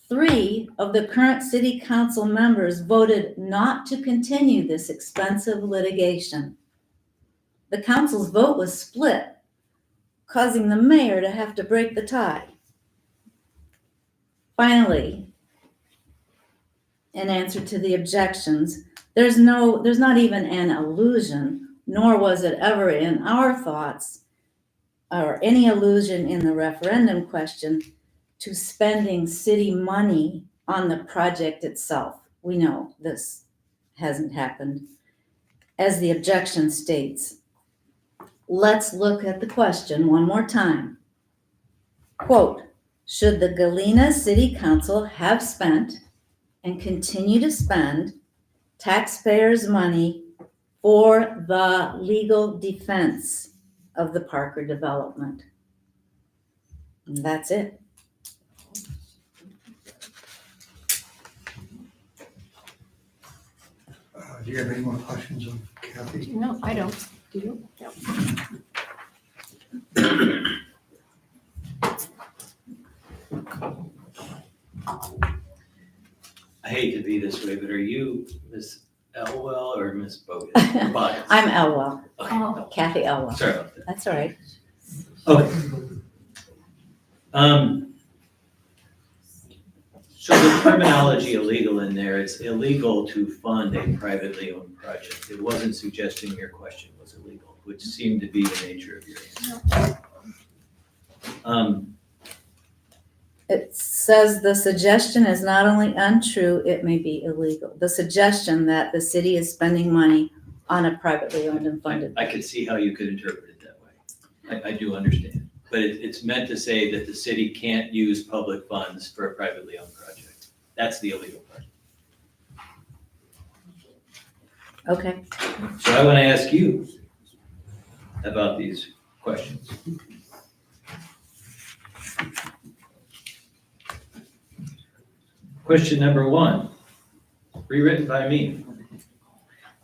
3 of the current city council members voted not to continue this expensive litigation. The council's vote was split, causing the mayor to have to break the tie. Finally, in answer to the objections, there's not even an allusion, nor was it ever in our thoughts, or any allusion in the referendum question, to spending city money on the project itself. We know this hasn't happened. As the objection states, let's look at the question one more time. Quote, should the Galena City Council have spent and continue to spend taxpayers' money for the legal defense of the Parker development? And that's it. Do you have any more questions of Kathy? No, I don't. Do you? No. I hate to be this way, but are you Miss Elwell or Miss Bogus? I'm Elwell, Okay, Kathy Elwell. sorry about that. That's all right. Okay. So the terminology illegal in there, it's illegal to fund a privately owned project. It wasn't suggesting your question was illegal, which seemed to be the nature of your answer. It says the suggestion is not only untrue, it may be illegal. The suggestion that the city is spending money on a privately owned and funded. I could see how you could interpret it that way. I do understand. But it's meant to say that the city can't use public funds for a privately owned project. That's the illegal part. Okay. So I want to ask you about these questions. Question number 1, rewritten by me.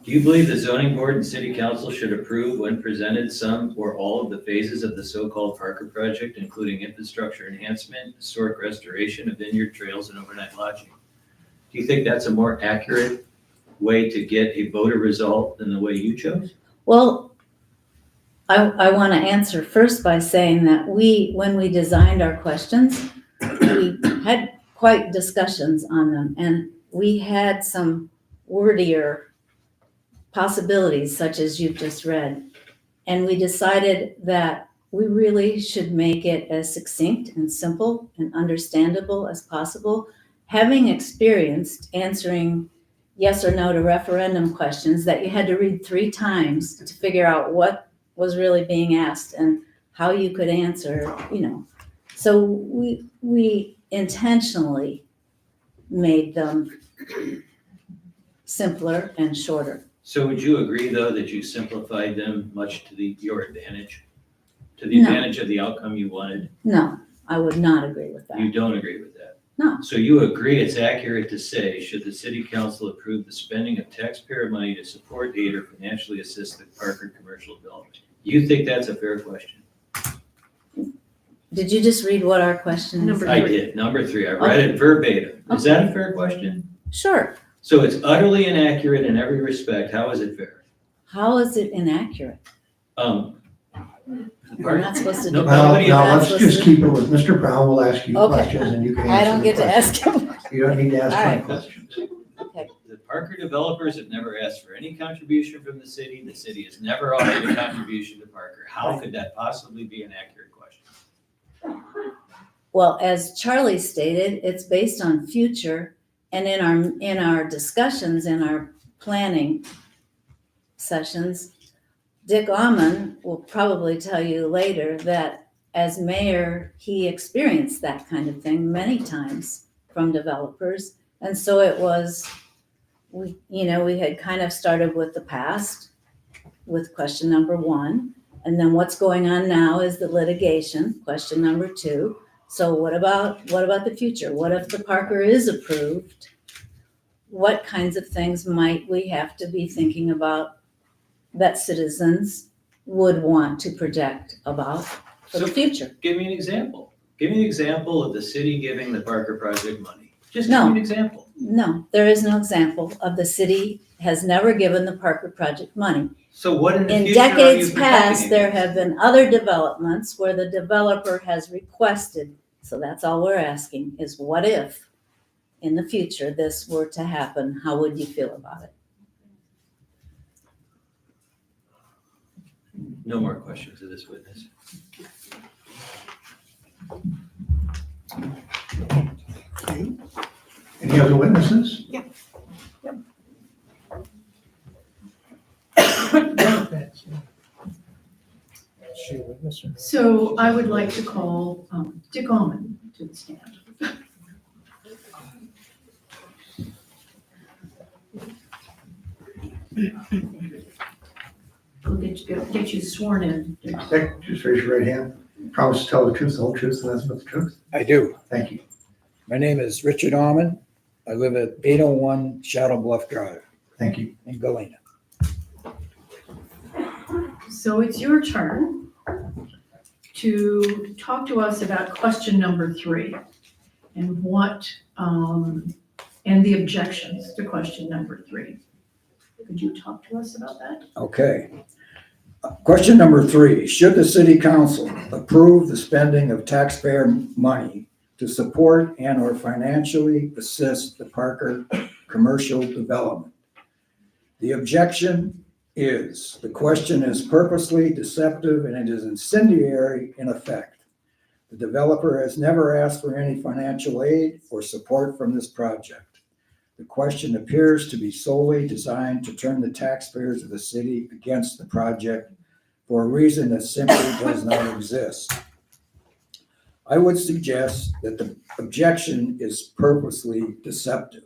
Do you believe the zoning board and city council should approve when presented some or all of the phases of the so-called Parker project, including infrastructure enhancement, historic restoration of vineyard trails, and overnight lodging? Do you think that's a more accurate way to get a voter result than the way you chose? Well, I want to answer first by saying that when we designed our questions, we had quite discussions on them, and we had some wordier possibilities such as you've just read. And we decided that we really should make it as succinct and simple and understandable as possible. Having experienced answering yes or no to referendum questions that you had to read 3 times to figure out what was really being asked and how you could answer, So we intentionally made them simpler and shorter. So would you agree, though, that you simplified them much to your advantage? To the No. advantage of the outcome you wanted? No, I would not agree with that. You don't agree with that? No. So you agree it's accurate to say, should the city council approve the spending of taxpayer money to support, aid, or financially assist the Parker commercial development? You think that's a fair question? Did you just read what our question is? Number I 3. did. Number 3, I read it verbatim. Is that a fair question? Sure. So it's utterly inaccurate in every respect. How is it fair? How is it inaccurate? We're not supposed to do Well, that. now let's just keep it with Mr. Brown. We'll ask you Okay. questions and you can answer. I don't the get to questions. ask him. You don't need to ask All my right. questions. Okay. The Parker developers have never asked for any contribution from the city. The city has never offered a contribution to Parker. How could that possibly be an accurate question? Well, as Charlie stated, it's based on future, and in our discussions, in our planning sessions, Dick Aumann will probably tell you later that as mayor, he experienced that kind of thing many times from developers. And so it was, we had kind of started with the past with question number 1. And then what's going on now is the litigation, question number 2. So what about the future? What if the Parker is approved? What kinds of things might we have to be thinking about that citizens would want to project about for the future? Give me an example. Give me an example of the city giving the Parker project money. Just No. give me an example. No, there is no example of the city has never given the Parker project money. So what in the In future are you decades protecting past, there against? have been other developments where the developer has requested, so that's all we're asking, is what if in the future this were to happen, how would you feel about it? No more questions of this witness. Okay. Any other witnesses? So I would like to call Dick Allman to the stand. We'll get you sworn in. Nick, just raise your right hand. Promise to tell the truth, the whole truth, and nothing but the truth. I do. Thank you. My name is Richard Almond. I live at 801 Shadow Bluff Drive Thank you. in Galena. So it's your turn to talk to us about question number 3 and and the objections to question number 3. Could you talk to us about that? Okay. Question number 3, should the city council approve the spending of taxpayer money to support and or financially assist the Parker commercial development? The objection is, the question is purposely deceptive and it is incendiary in effect. The developer has never asked for any financial aid or support from this project. The question appears to be solely designed to turn the taxpayers of the city against the project for a reason that simply does not exist. I would suggest that the objection is purposely deceptive.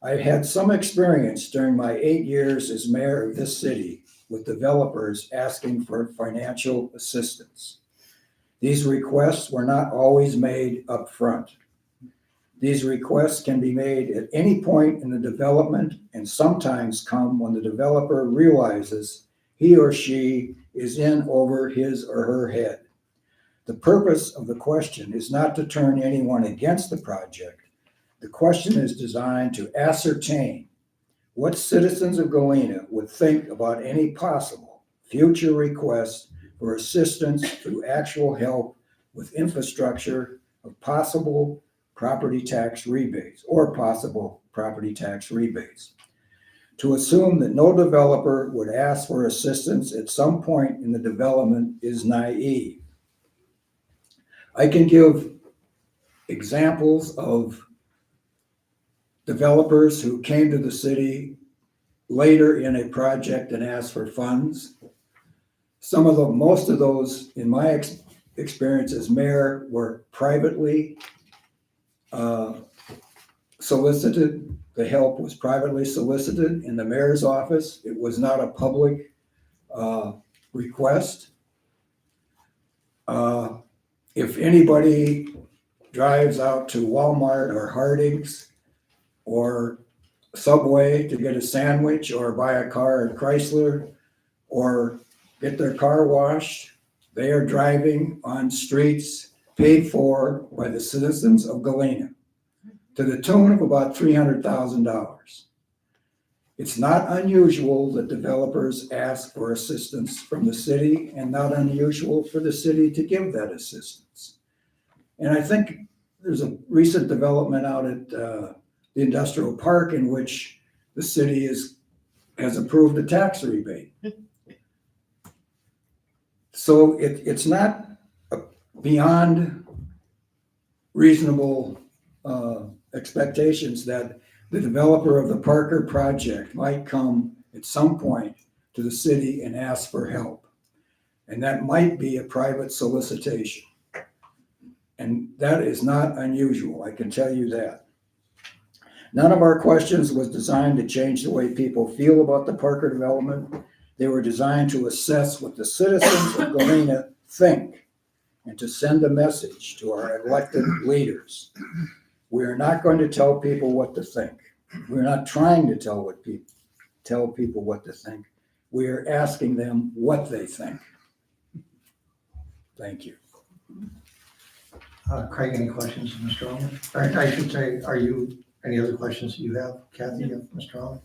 I've had some experience during my 8 years as mayor of this city with developers asking for financial assistance. These requests were not always made up front. These requests can be made at any point in the development and sometimes come when the developer realizes he or she is in over his or her head. The purpose of the question is not to turn anyone against the project. The question is designed to ascertain what citizens of Galena would think about any possible future requests for assistance through actual help with infrastructure of possible property tax rebates or possible property tax rebates. To assume that no developer would ask for assistance at some point in the development is naive. I can give examples of developers who came to the city later in a project and asked for funds. Most of those, in my experience as mayor, were privately solicited. The help was privately solicited in the mayor's office. It was not a public request. If anybody drives out to Walmart or Harding's or Subway to get a sandwich or buy a car at Chrysler or get their car washed, they are driving on streets paid for by the citizens of Galena to the tune of about $300,000. It's not unusual that developers ask for assistance from the city and not unusual for the city to give that assistance. And I think there's a recent development out at the industrial park in which the city has approved a tax rebate. So it's not beyond reasonable expectations that the developer of the Parker project might come at some point to the city and ask for help. And that might be a private solicitation. And that is not unusual, I can tell you that. None of our questions was designed to change the way people feel about the Parker development. They were designed to assess what the citizens of Galena think and to send a message to our elected leaders. We are not going to tell people what to think. We're not trying to tell people what to think. We are asking them what they think. Thank you. Craig, any questions of Mr. Allen? Or I should say, any other questions you have, Kathy, of Mr. Allen?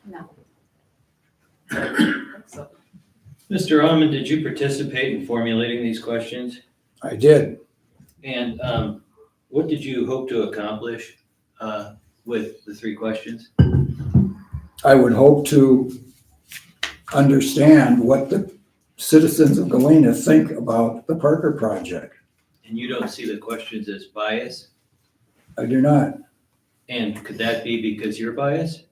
No. Mr. Ullman, did you participate in formulating these questions? I did. And what did you hope to accomplish with the 3 questions? I would hope to understand what the citizens of Galena think about the Parker project. And you don't see the questions as biased? I do not. And could that be because you're biased?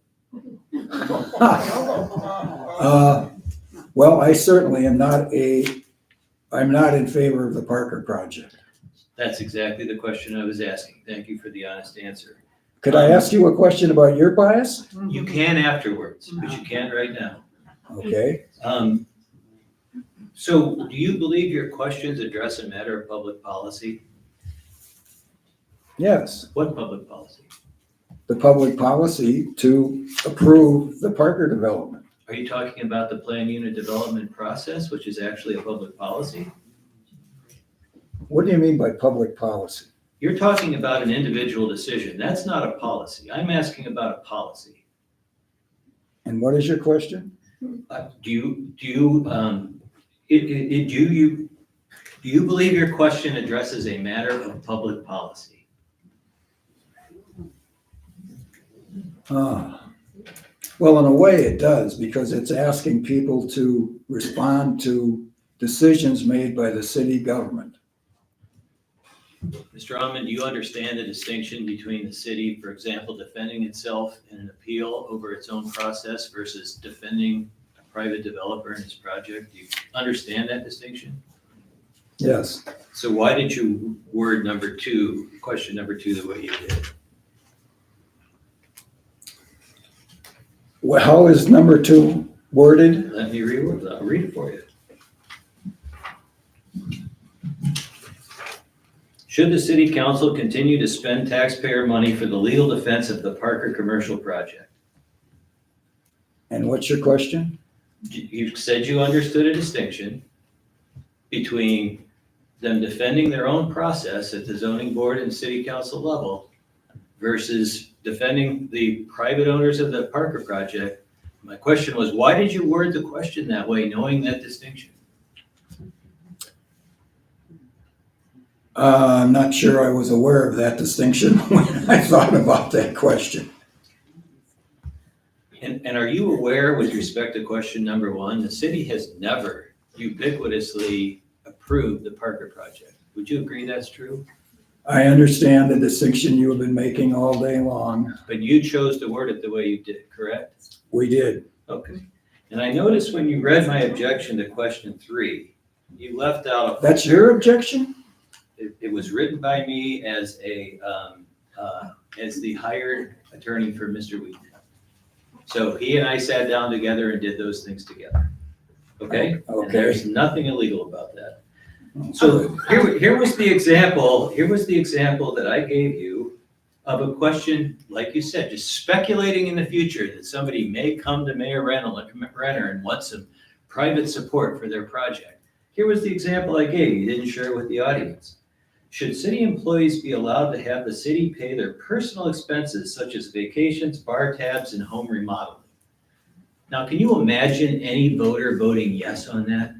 Well, I certainly am not in favor of the Parker project. That's exactly the question I was asking. Thank you for the honest answer. Could I ask you a question about your bias? You can afterwards, but you can't right now. Okay, So do you believe your questions address a matter of public policy? yes. What public policy? The public policy to approve the Parker development. Are you talking about the plan unit development process, which is actually a public policy? What do you mean by public policy? You're talking about an individual decision. That's not a policy. I'm asking about a policy. And what is your question? Do you believe your question addresses a matter of public policy? Well, in a way it does, because it's asking people to respond to decisions made by the city government. Mr. Almond, do you understand the distinction between the city, for example, defending itself in an appeal over its own process versus defending a private developer in his project? Do you understand that distinction? Yes. So why did you word question number two the way you did? Well, how is number 2 worded? Let me read it. I'll read it for you. Should the city council continue to spend taxpayer money for the legal defense of the Parker commercial project? And what's your question? You said you understood a distinction between them defending their own process at the zoning board and city council level versus defending the private owners of the Parker project. My question was, why did you word the question that way, knowing that distinction? I'm not sure I was aware of that distinction when I thought about that question. And are you aware with respect to question number 1, the city has never ubiquitously approved the Parker project. Would you agree that's true? I understand the distinction you have been making all day long. But you chose to word it the way you did, correct? We did. Okay. And I noticed when you read my objection to question 3, you left out. That's your objection? It was written by me as the hired attorney for Mr. Wheaton. So he and I sat down together and did those things together. Okay? And Okay. there's nothing illegal about that. So here was the example that I gave you of a question, like you said, just speculating in the future that somebody may come to Mayor Renner and want some private support for their project. Here was the example I gave you. You didn't share it with the audience. Should city employees be allowed to have the city pay their personal expenses such as vacations, bar tabs, and home remodeling? Now, can you imagine any voter voting yes on that?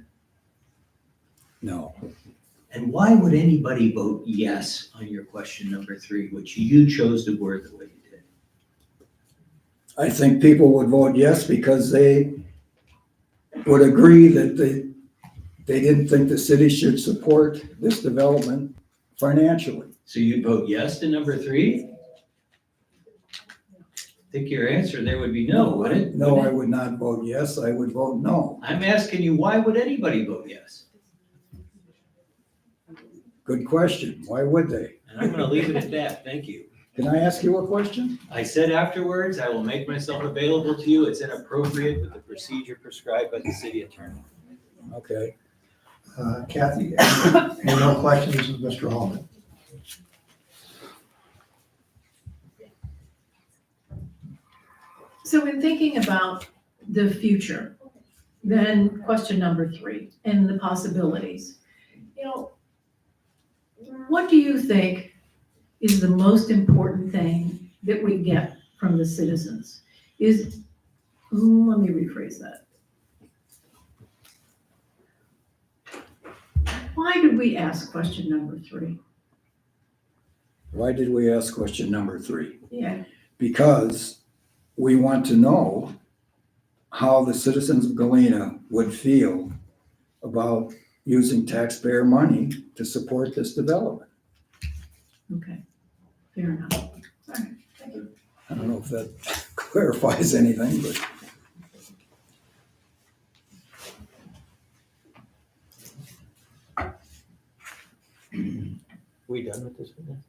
No. And why would anybody vote yes on your question number 3, which you chose to word the way you did? I think people would vote yes because they would agree that they didn't think the city should support this development financially. So you'd vote yes to number 3? I think your answer there would be no, wouldn't it? No, I would not vote yes. I would vote no. I'm asking you, why would anybody vote yes? Good question. Why would they? And I'm going to leave it at that. Thank you. Can I ask you a question? I said afterwards, I will make myself available to you. It's inappropriate with the procedure prescribed by the city attorney. Okay. Kathy, any more questions of Mr. Hallman? So in thinking about the future, then question number 3 and the possibilities, what do you think is the most important thing that we get from the citizens? Let me rephrase that. Why did we ask question number 3? Why did we ask question number 3? Yeah. Because we want to know how the citizens of Galena would feel about using taxpayer money to support this development. Okay, fair enough. All right, thank you. I don't know if that clarifies anything, but. We done with this one?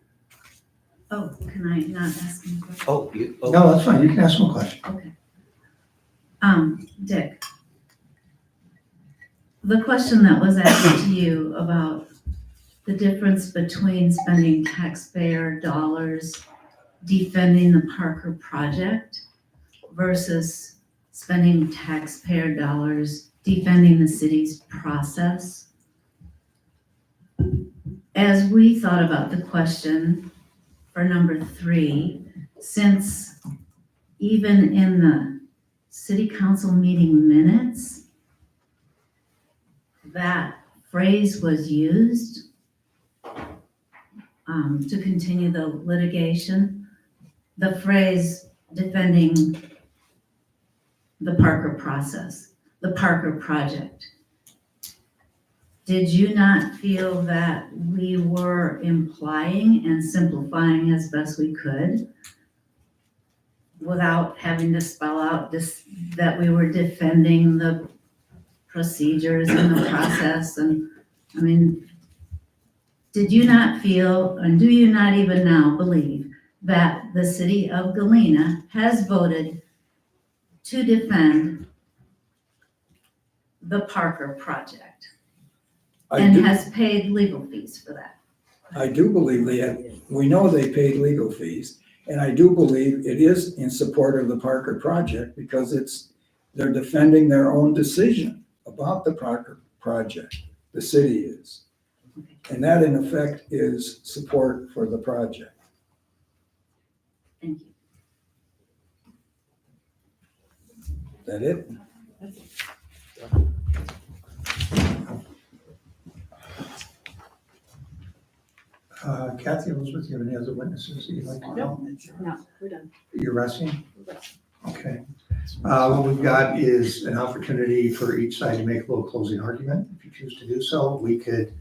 Oh, can I not ask him a question? Oh, you, oh, No, that's fine, you can ask them a question. Okay. Dick, the question that was asked to you about the difference between spending taxpayer dollars defending the Parker project versus spending taxpayer dollars defending the city's process. As we thought about the question for number 3, since even in the city council meeting minutes, that phrase was used to continue the litigation, the phrase defending the Parker process, the Parker project. Did you not feel that we were implying and simplifying as best we could without having to spell out this, that we were defending the procedures and the process? And I mean, did you not feel, and do you not even now believe that the city of Galena has voted to defend the Parker project and has paid legal fees for that? I do believe we know they paid legal fees, and I do believe it is in support of the Parker project because they're defending their own decision about the Parker project. The city is. And that in effect is support for the project. Thank you. Is that it? Kathy, Elizabeth, do you have any other witnesses that you'd like to know? No, we're done. You're resting? Okay. What we've got is an opportunity for each side to make a little closing argument. If you choose to do so, we could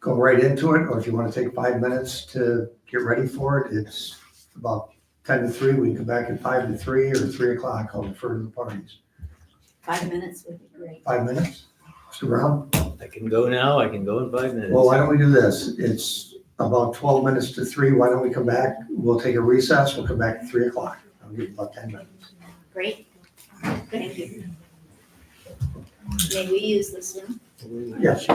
go right into it, or if you want to take 5 minutes to get ready for it, it's about 10 to 3. We can come back at 5 to 3 or 3 o'clock. I'll defer to the parties. 5 minutes would be great. 5 minutes? Mr. Brown? I can go now, I can go in 5 minutes. Well, why don't we do this? It's about 12 minutes to 3. Why don't we come back? We'll take a recess. We'll come back at 3 o'clock. I'll give you about 10 minutes. Great. Thank you. May we use this one? Yes.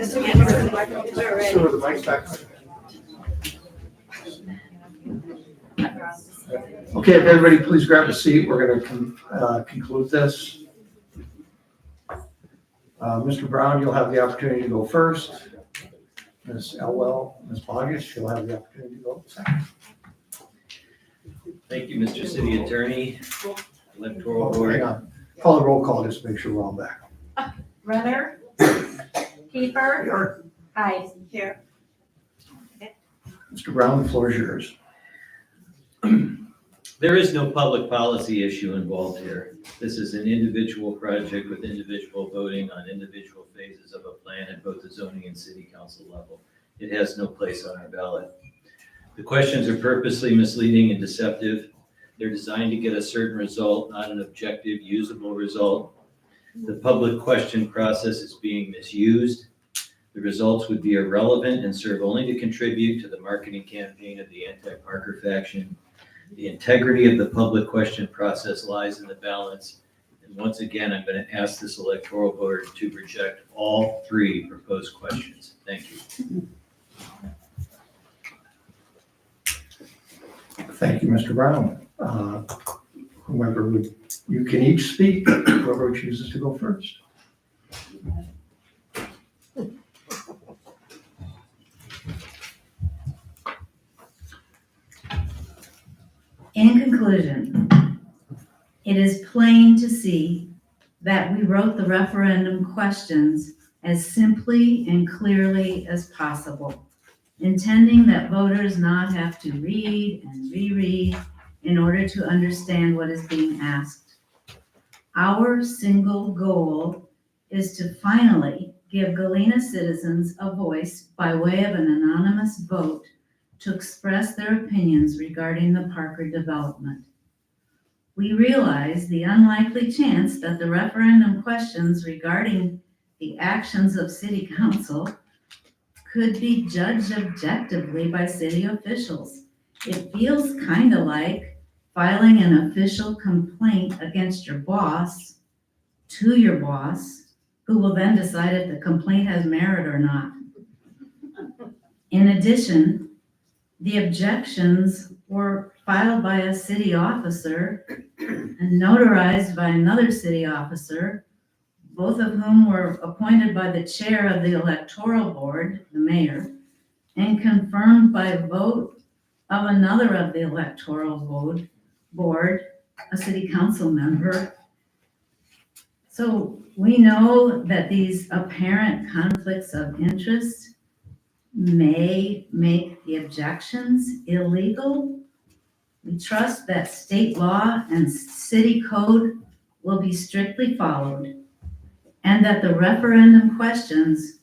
the mic's back. Okay, if everybody please grab a seat, we're gonna conclude this. Mr. Brown, you'll have the opportunity to go first. Ms. Elwell, Ms. Bogus, you'll have the opportunity to go second. Thank you, Mr. City Attorney. Electoral Oh, hang Board. on. Call the roll call just to make sure we're all back. Renner? Kiefer? Here. Aye. Here. Mr. Brown, the floor is yours. There is no public policy issue involved here. This is an individual project with individual voting on individual phases of a plan at both the zoning and city council level. It has no place on our ballot. The questions are purposely misleading and deceptive. They're designed to get a certain result, not an objective, usable result. The public question process is being misused. The results would be irrelevant and serve only to contribute to the marketing campaign of the anti-Parker faction. The integrity of the public question process lies in the balance. And once again, I'm going to ask this electoral board to reject all three proposed questions. Thank you. Thank you, Mr. Brown. You can each speak, whoever chooses to go first. In conclusion, it is plain to see that we wrote the referendum questions as simply and clearly as possible, intending that voters not have to read and reread in order to understand what is being asked. Our single goal is to finally give Galena citizens a voice by way of an anonymous vote to express their opinions regarding the Parker development. We realize the unlikely chance that the referendum questions regarding the actions of City Council could be judged objectively by city officials. It feels kind of like filing an official complaint against your boss to your boss, who will then decide if the complaint has merit or not. In addition, the objections were filed by a city officer and notarized by another city officer, both of whom were appointed by the chair of the electoral board, the mayor, and confirmed by vote of another of the electoral board, a city council member. So we know that these apparent conflicts of interest may make the objections illegal. We trust that state law and city code will be strictly followed, and that the referendum questions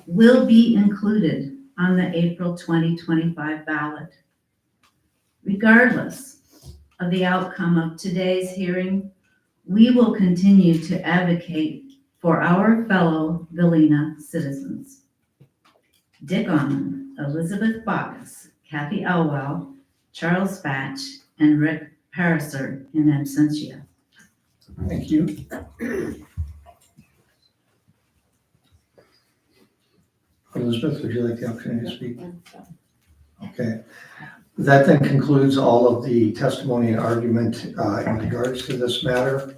will be included on the April 2025 ballot. Regardless of the outcome of today's hearing, we will continue to advocate for our fellow Galena citizens. Dick Almond, Elizabeth Bogus, Kathy Elwell, Charles Batch, and Rick Pariser in absentia. Thank you. Elizabeth, would you like the opportunity to speak? Okay. That then concludes all of the testimony and argument in regards to this matter.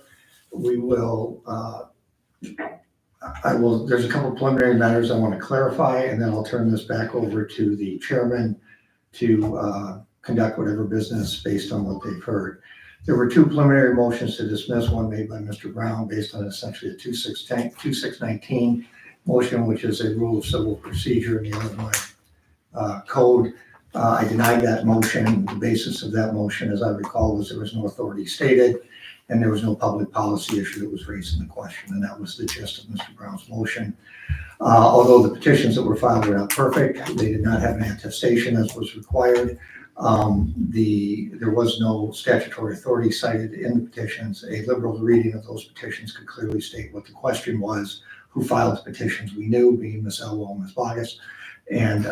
We will, there's a couple preliminary matters I want to clarify, and then I'll turn this back over to the chairman to conduct whatever business based on what they've heard. There were two preliminary motions to dismiss, one made by Mr. Brown based on essentially a 2619 motion, which is a rule of civil procedure in the Illinois code. I denied that motion. The basis of that motion, as I recall, was there was no authority stated, and there was no public policy issue that was raised in the question, and that was the gist of Mr. Brown's motion. Although the petitions that were filed were not perfect, they did not have an attestation as was required. There was no statutory authority cited in the petitions. A liberal reading of those petitions could clearly state what the question was, who filed the petitions we knew, being Ms. Elwell and Ms. Bogus, and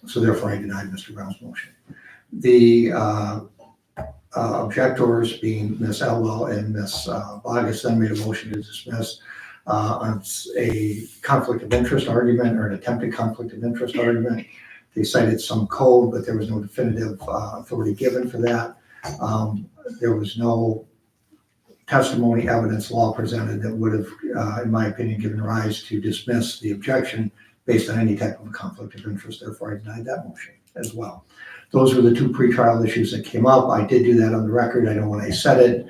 so therefore I denied Mr. Brown's motion. The objectors, being Ms. Elwell and Ms. Bogus, then made a motion to dismiss on a conflict of interest argument or an attempted conflict of interest argument. They cited some code, but there was no definitive authority given for that. There was no testimony, evidence, law presented that would have, in my opinion, given rise to dismiss the objection based on any type of a conflict of interest. Therefore, I denied that motion as well. Those were the two pretrial issues that came up. I did do that on the record. I know when I said it,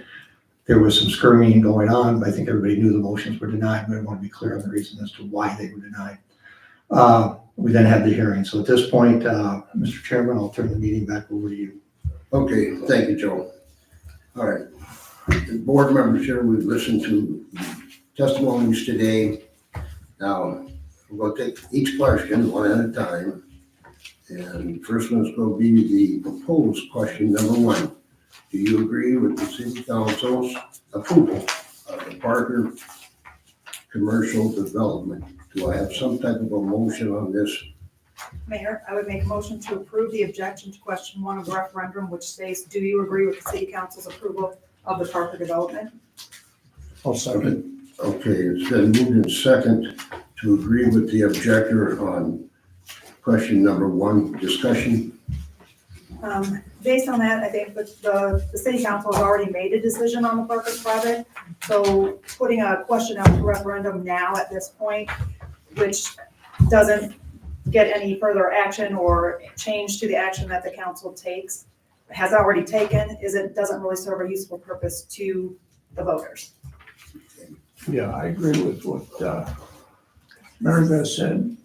there was some skirming going on, but I think everybody knew the motions were denied, but I want to be clear on the reason as to why they were denied. We then had the hearing. So at this point, Mr. Chairman, I'll turn the meeting back over to you. Okay, thank you, Joe. All right. The board members here, we've listened to testimonies today. Now, we're going to take each question one at a time. And first one's going to be the proposed question number 1. Do you agree with the city council's approval of the Parker commercial development? Do I have some type of a motion on this? Mayor, I would make a motion to approve the objection to question 1 of the referendum, which states, do you agree with the city council's approval of the Parker development? I'll second. Okay, it's been moved in second to agree with the objector on question number 1, discussion. Based on that, I think that the city council has already made a decision on the Parker project. So putting a question out to referendum now at this point, which doesn't get any further action or change to the action that the council has already taken, doesn't really serve a useful purpose to the voters. Yeah, I agree with what Mary Beth said.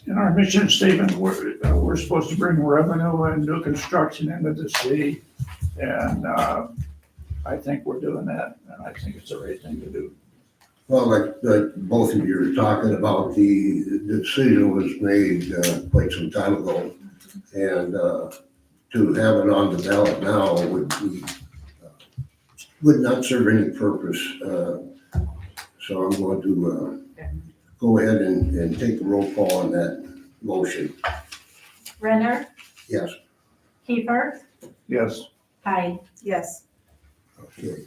In our mission statement, we're supposed to bring revenue and new construction into the city. And I think we're doing that, and I think it's the right thing to do. Well, like both of you are talking about, the decision was made quite some time ago. And to have it on the ballot now would not serve any purpose. So I'm going to go ahead and take the roll call on that motion. Renner, Yes. Kiefer, Yes. Hyde. Yes. Okay.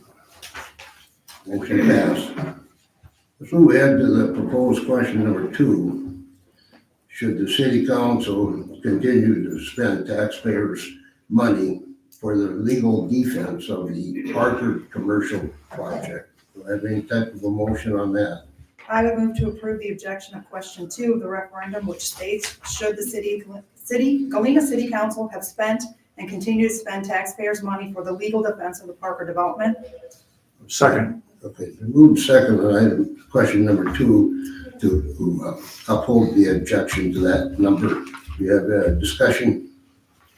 Motion passed. Let's move ahead to the proposed question number 2. Should the city council continue to spend taxpayers' money for the legal defense of the Parker commercial project? Do I have any type of a motion on that? I would move to approve the objection of question 2 of the referendum, which states, should the Galena City Council have spent and continue to spend taxpayers' money for the legal defense of the Parker development? Second. Okay, moved second on item question number 2 to uphold the objection to that number. Do you have a discussion?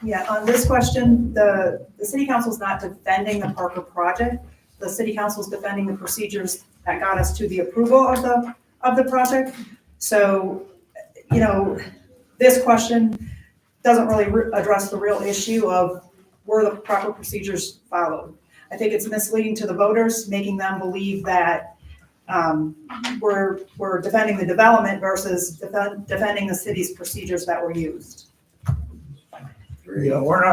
Yeah, on this question, the city council is not defending the Parker project. The city council is defending the procedures that got us to the approval of the project. So, this question doesn't really address the real issue of were the proper procedures followed. I think it's misleading to the voters, making them believe that we're defending the development versus defending the city's procedures that were used. Yeah, we're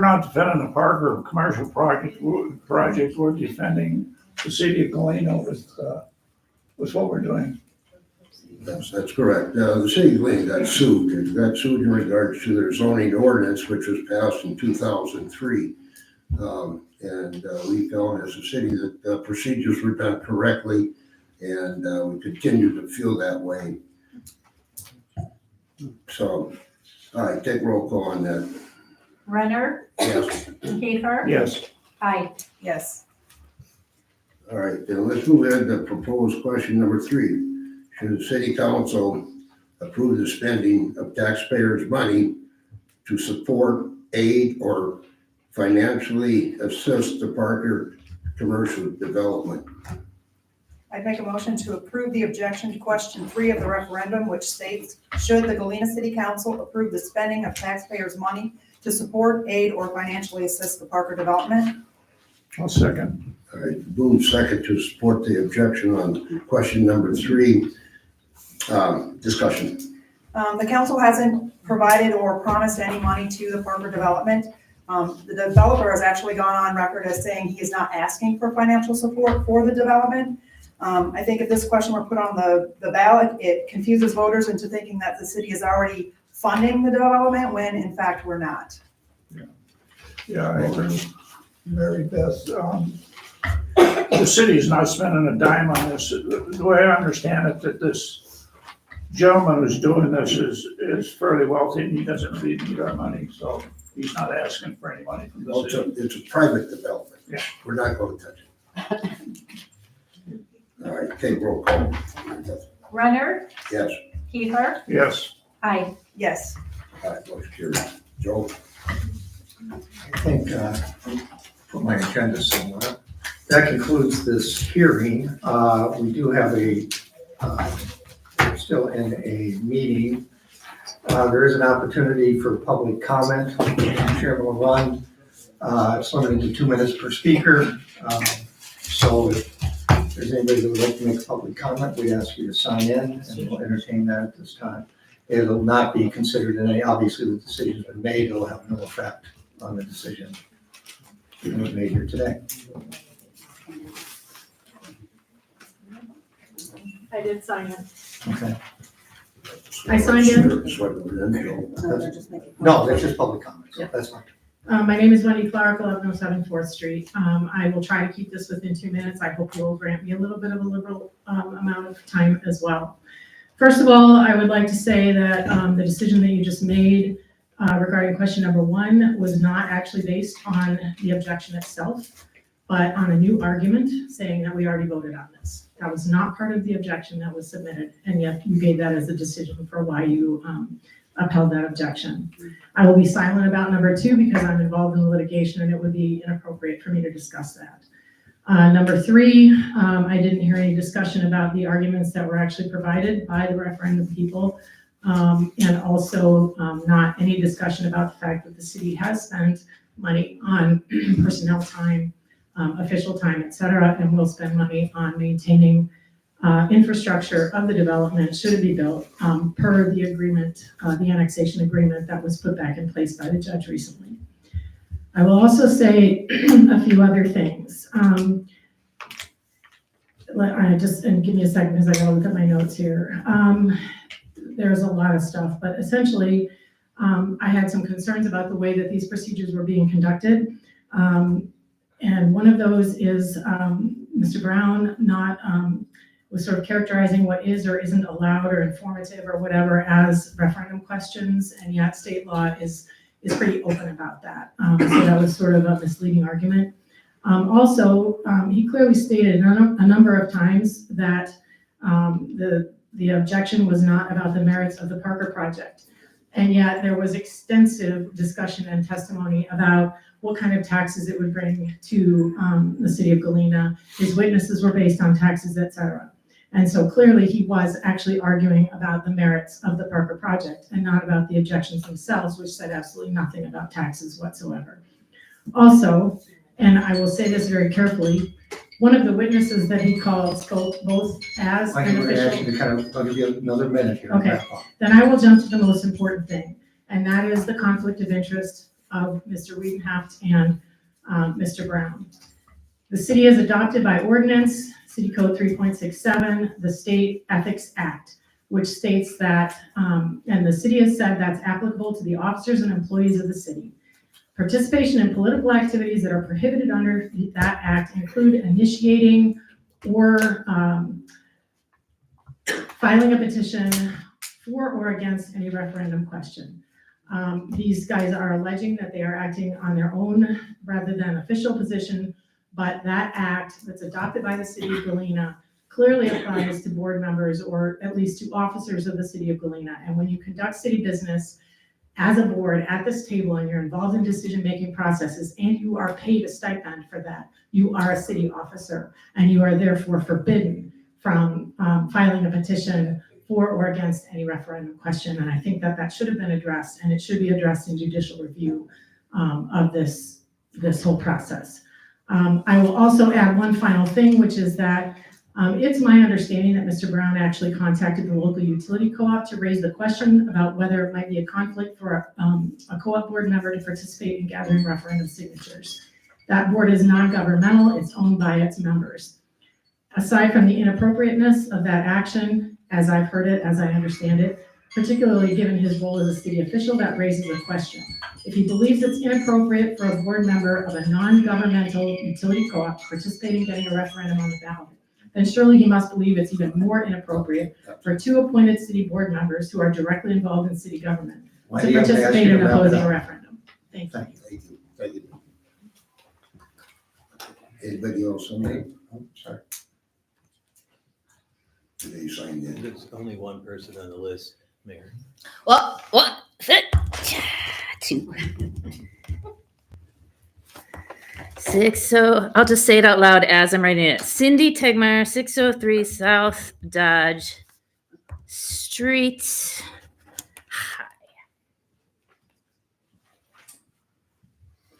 not defending the Parker commercial project. We're defending the city of Galena with what we're doing. That's correct. The city of Galena got sued. It got sued in regards to their zoning ordinance, which was passed in 2003. And we found as a city that procedures were done correctly, and we continue to feel that way. So, all right, take roll call on that. Renner, Yes. Kiefer. Yes. Hyde. Yes. All right, then let's move ahead to proposed question number 3. Should the city council approve the spending of taxpayers' money to support, aid, or financially assist the Parker commercial development? I'd make a motion to approve the objection to question 3 of the referendum, which states, should the Galena City Council approve the spending of taxpayers' money to support, aid, or financially assist the Parker development? I'll second. All right, move second to support the objection on question number 3. Discussion. The council hasn't provided or promised any money to the Parker development. The developer has actually gone on record as saying he is not asking for financial support for the development. I think if this question were put on the ballot, it confuses voters into thinking that the city is already funding the development when in fact we're not. Yeah, I agree. Mary Beth, the city is not spending a dime on this. The way I understand it, that this gentleman who's doing this is fairly wealthy and he doesn't really need our money, so he's not asking for any money from Well, the city. it's a private development. Yeah. We're not going to touch it. All right, okay, roll call. Runner, Yes, Kiefer, Yes, aye. Yes. all right, motion carries. Joe? I think, put my agenda somewhere. That concludes this hearing. We do have still in a meeting. There is an opportunity for public comment. Chairman will run. It's limited to 2 minutes per speaker. So if there's anybody that would like to make a public comment, we ask you to sign in and we'll entertain that at this time. It'll not be considered in any, obviously the decision's been made, it'll have no effect on the decision that was made here today. I did sign it. Okay. I signed in. No, that's just public comments. Yeah. That's fine. My name is Wendy Clark, 1107 4th Street. I will try to keep this within 2 minutes. I hope you'll grant me a little bit of a liberal amount of time as well. First of all, I would like to say that the decision that you just made regarding question number 1 was not actually based on the objection itself, but on a new argument saying that we already voted on this. That was not part of the objection that was submitted, and yet you gave that as a decision for why you upheld that objection. I will be silent about number 2 because I'm involved in the litigation and it would be inappropriate for me to discuss that. Number 3, I didn't hear any discussion about the arguments that were actually provided by the referendum people, and also not any discussion about the fact that the city has spent money on personnel time, official time, et cetera, and will spend money on maintaining infrastructure of the development should it be built per the agreement, the annexation agreement that was put back in place by the judge recently. I will also say a few other things. And give me a second because I gotta look at my notes here. There's a lot of stuff, but essentially, I had some concerns about the way that these procedures were being conducted. And one of those is Mr. Brown was sort of characterizing what is or isn't allowed or informative or whatever as referendum questions, and yet state law is pretty open about that. So that was sort of a misleading argument. Also, he clearly stated a number of times that the objection was not about the merits of the Parker project. And yet there was extensive discussion and testimony about what kind of taxes it would bring to the city of Galena. His witnesses were based on taxes, et cetera. And so clearly he was actually arguing about the merits of the Parker project and not about the objections themselves, which said absolutely nothing about taxes whatsoever. Also, and I will say this very carefully, one of the witnesses that he called spoke both as an official. I'll give you another minute here. Okay, then I will jump to the most important thing, and that is the conflict of interest of Mr. Wiedenhaft and Mr. Brown. The city has adopted by ordinance, City Code 3.67, the State Ethics Act, which states that, and the city has said that's applicable to the officers and employees of the city. Participation in political activities that are prohibited under that act include initiating or filing a petition for or against any referendum question. These guys are alleging that they are acting on their own rather than official position, but that act that's adopted by the city of Galena clearly applies to board members or at least to officers of the city of Galena. And when you conduct city business as a board at this table and you're involved in decision-making processes and you are paid a stipend for that, you are a city officer and you are therefore forbidden from filing a petition for or against any referendum question. And I think that that should have been addressed, and it should be addressed in judicial review of this whole process. I will also add one final thing, which is that it's my understanding that Mr. Brown actually contacted the local utility co-op to raise the question about whether it might be a conflict for a co-op board member to participate in gathering referendum signatures. That board is non-governmental, it's owned by its members. Aside from the inappropriateness of that action, as I've heard it, as I understand it, particularly given his role as a city official, that raises a question. If he believes it's inappropriate for a board member of a non-governmental utility co-op participating in getting a referendum on the ballot, then surely he must believe it's even more inappropriate for two appointed city board members who are directly involved in city government to Wendy, I'm gonna ask participate you in to wrap it opposing up. a referendum. Thank you. Thank you. Thank you. Thank you. Anybody else on that? Oh, sorry. They signed in. There's only one person on the list, Mayor. Well, what? Two. 6, so I'll just say it out loud as I'm writing it. Cindy Tegmeyer, 603 South Dodge Street.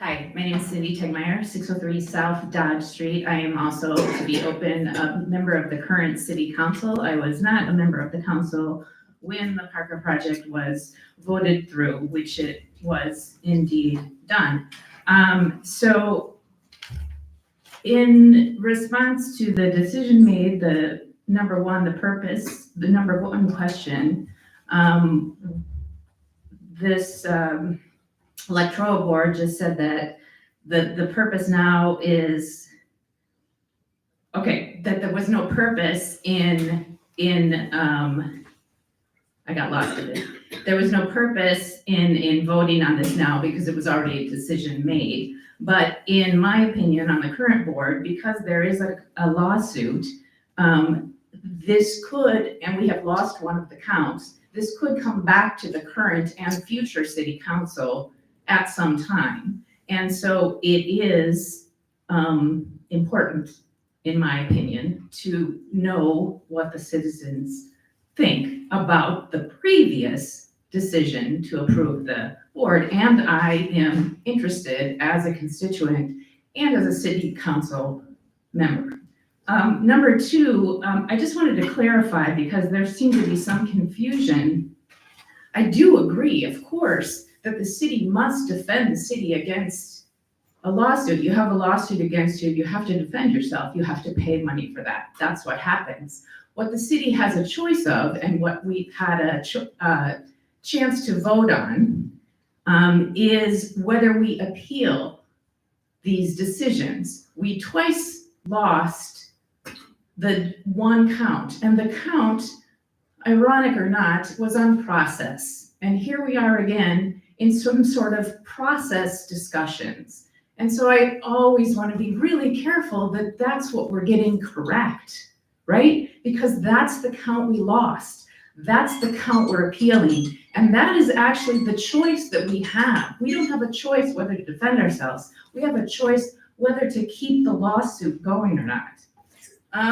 Hi, my name is Cindy Tegmeyer, 603 South Dodge Street. I am also, to be open, a member of the current city council. I was not a member of the council when the Parker project was voted through, which it was indeed done. So in response to the decision made, the number one, the purpose, the number one question, this electoral board just said that the purpose now is, okay, that there was no purpose in I got lost in it. There was no purpose in voting on this now because it was already a decision made. But in my opinion, on the current board, because there is a lawsuit, this could, and we have lost one of the counts, this could come back to the current and future city council at some time. And so it is important, in my opinion, to know what the citizens think about the previous decision to approve the board. And I am interested as a constituent and as a city council member. Number two, I just wanted to clarify because there seemed to be some confusion. I do agree, of course, that the city must defend the city against a lawsuit. You have a lawsuit against you, you have to defend yourself, you have to pay money for that. That's what happens. What the city has a choice of and what we've had a chance to vote on is whether we appeal these decisions. We twice lost the one count, and the count, ironic or not, was on process. And here we are again in some sort of process discussions. And so I always want to be really careful that that's what we're getting correct, right? Because that's the count we lost. That's the count we're appealing. And that is actually the choice that we have. We don't have a choice whether to defend ourselves. We have a choice whether to keep the lawsuit going or not.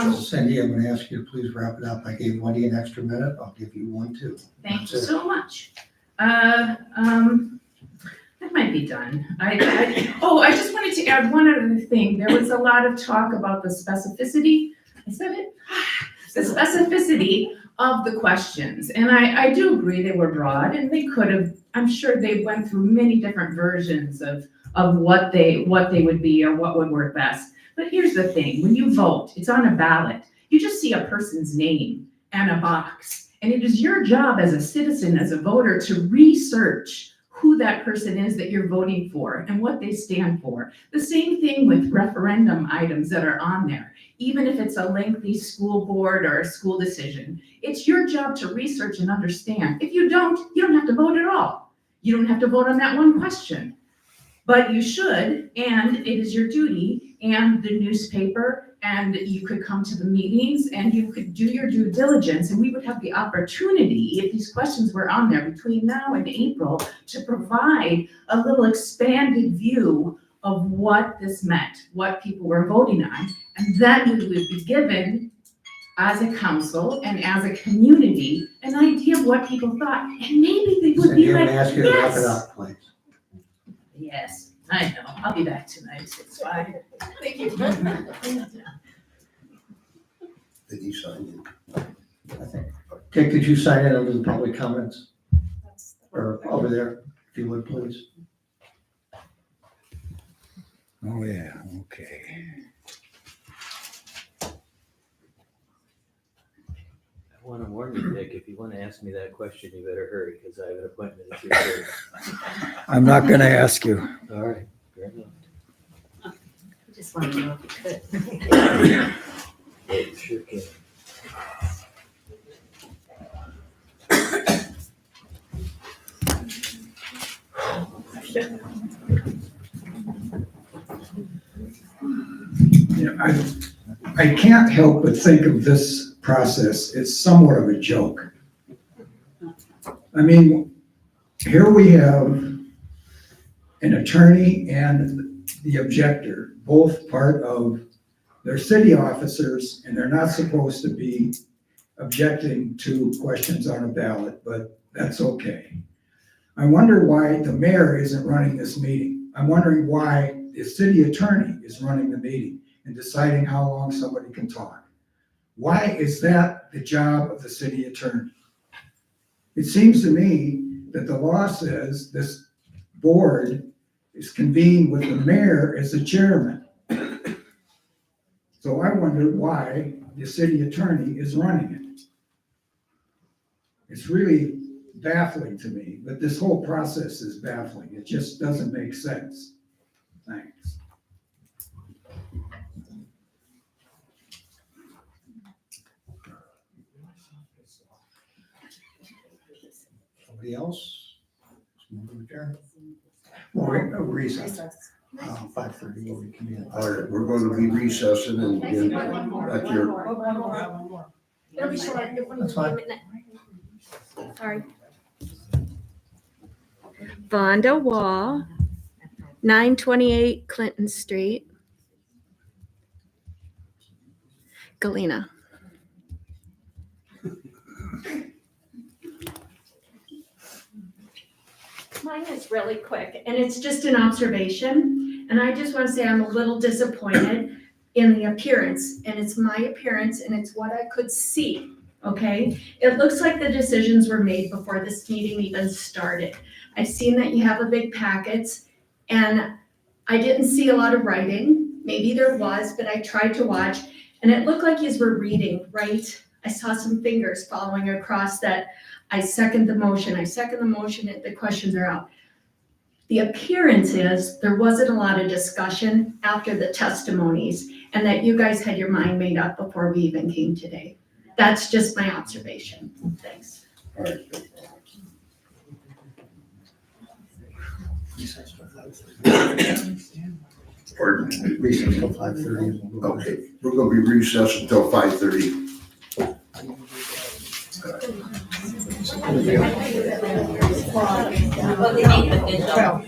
So Cindy, I'm gonna ask you to please wrap it up. I gave Wendy an extra minute. I'll give you one too. Thank you so much. That might be done. I just wanted to add one other thing. There was a lot of talk about the specificity. I said it. The specificity of the questions. And I do agree they were broad and they could have, I'm sure they went through many different versions of what they would be or what would work best. But here's the thing, when you vote, it's on a ballot. You just see a person's name and a box. And it is your job as a citizen, as a voter, to research who that person is that you're voting for and what they stand for. The same thing with referendum items that are on there. Even if it's a lengthy school board or a school decision, it's your job to research and understand. If you don't have to vote at all. You don't have to vote on that one question. But you should, and it is your duty, and the newspaper, and you could come to the meetings, and you could do your due diligence, and we would have the opportunity, if these questions were on there between now and April, to provide a little expanded view of what this meant, what people were voting on, and then we would be given, as a council and as a community, an idea of what people thought, and maybe they would Cindy, be I'm like, gonna ask you to wrap it yes. up, please. Yes, I know. I'll be back tonight. It's fine. Thank you. Did he sign I think. Okay, could you sign in under the public comments? Or over there, if you would, please. Oh, yeah, okay. want to warn you, Dick, if you want to ask me that question, you better hurry, because I have an appointment at 2:30. I'm not gonna ask you. All right, fair enough. I just want to know if you could. Yeah, sure can. I can't help but think of this process as somewhat of a joke. I mean, here we have an attorney and the objector, both part of their city officers, and they're not supposed to be objecting to questions on a ballot, but that's okay. I wonder why the mayor isn't running this meeting. I'm wondering why the city attorney is running the meeting and deciding how long somebody can talk. Why is that the job of the city attorney? It seems to me that the law says this board is convened with the mayor as the chairman. So I wonder why the city attorney is running it. It's really baffling to me, but this whole process is baffling. It just doesn't make sense. Thanks. Somebody else? Well, recess. 5:30 will be convenient. All right, we're going to be recessing and at your, It'll be short. That's fine. Sorry. Vonda Wall, 928 Clinton Street, Galena. Mine is really quick, and it's just an observation, and I just want to say I'm a little disappointed in the appearance, and it's my appearance, and it's what I could see, okay? It looks like the decisions were made before this meeting even started. I've seen that you have a big packets, and I didn't see a lot of writing. Maybe there was, but I tried to watch, and it looked like you were reading, right? I saw some fingers following across that. I second the motion, and the questions are out. The appearance is there wasn't a lot of discussion after the testimonies, and that you guys had your mind made up before we even came today. That's just my observation. Thanks. all right. Pardon? Recess till 5:30. Okay, we're going to be recessed until 5:30. Well, they make it official.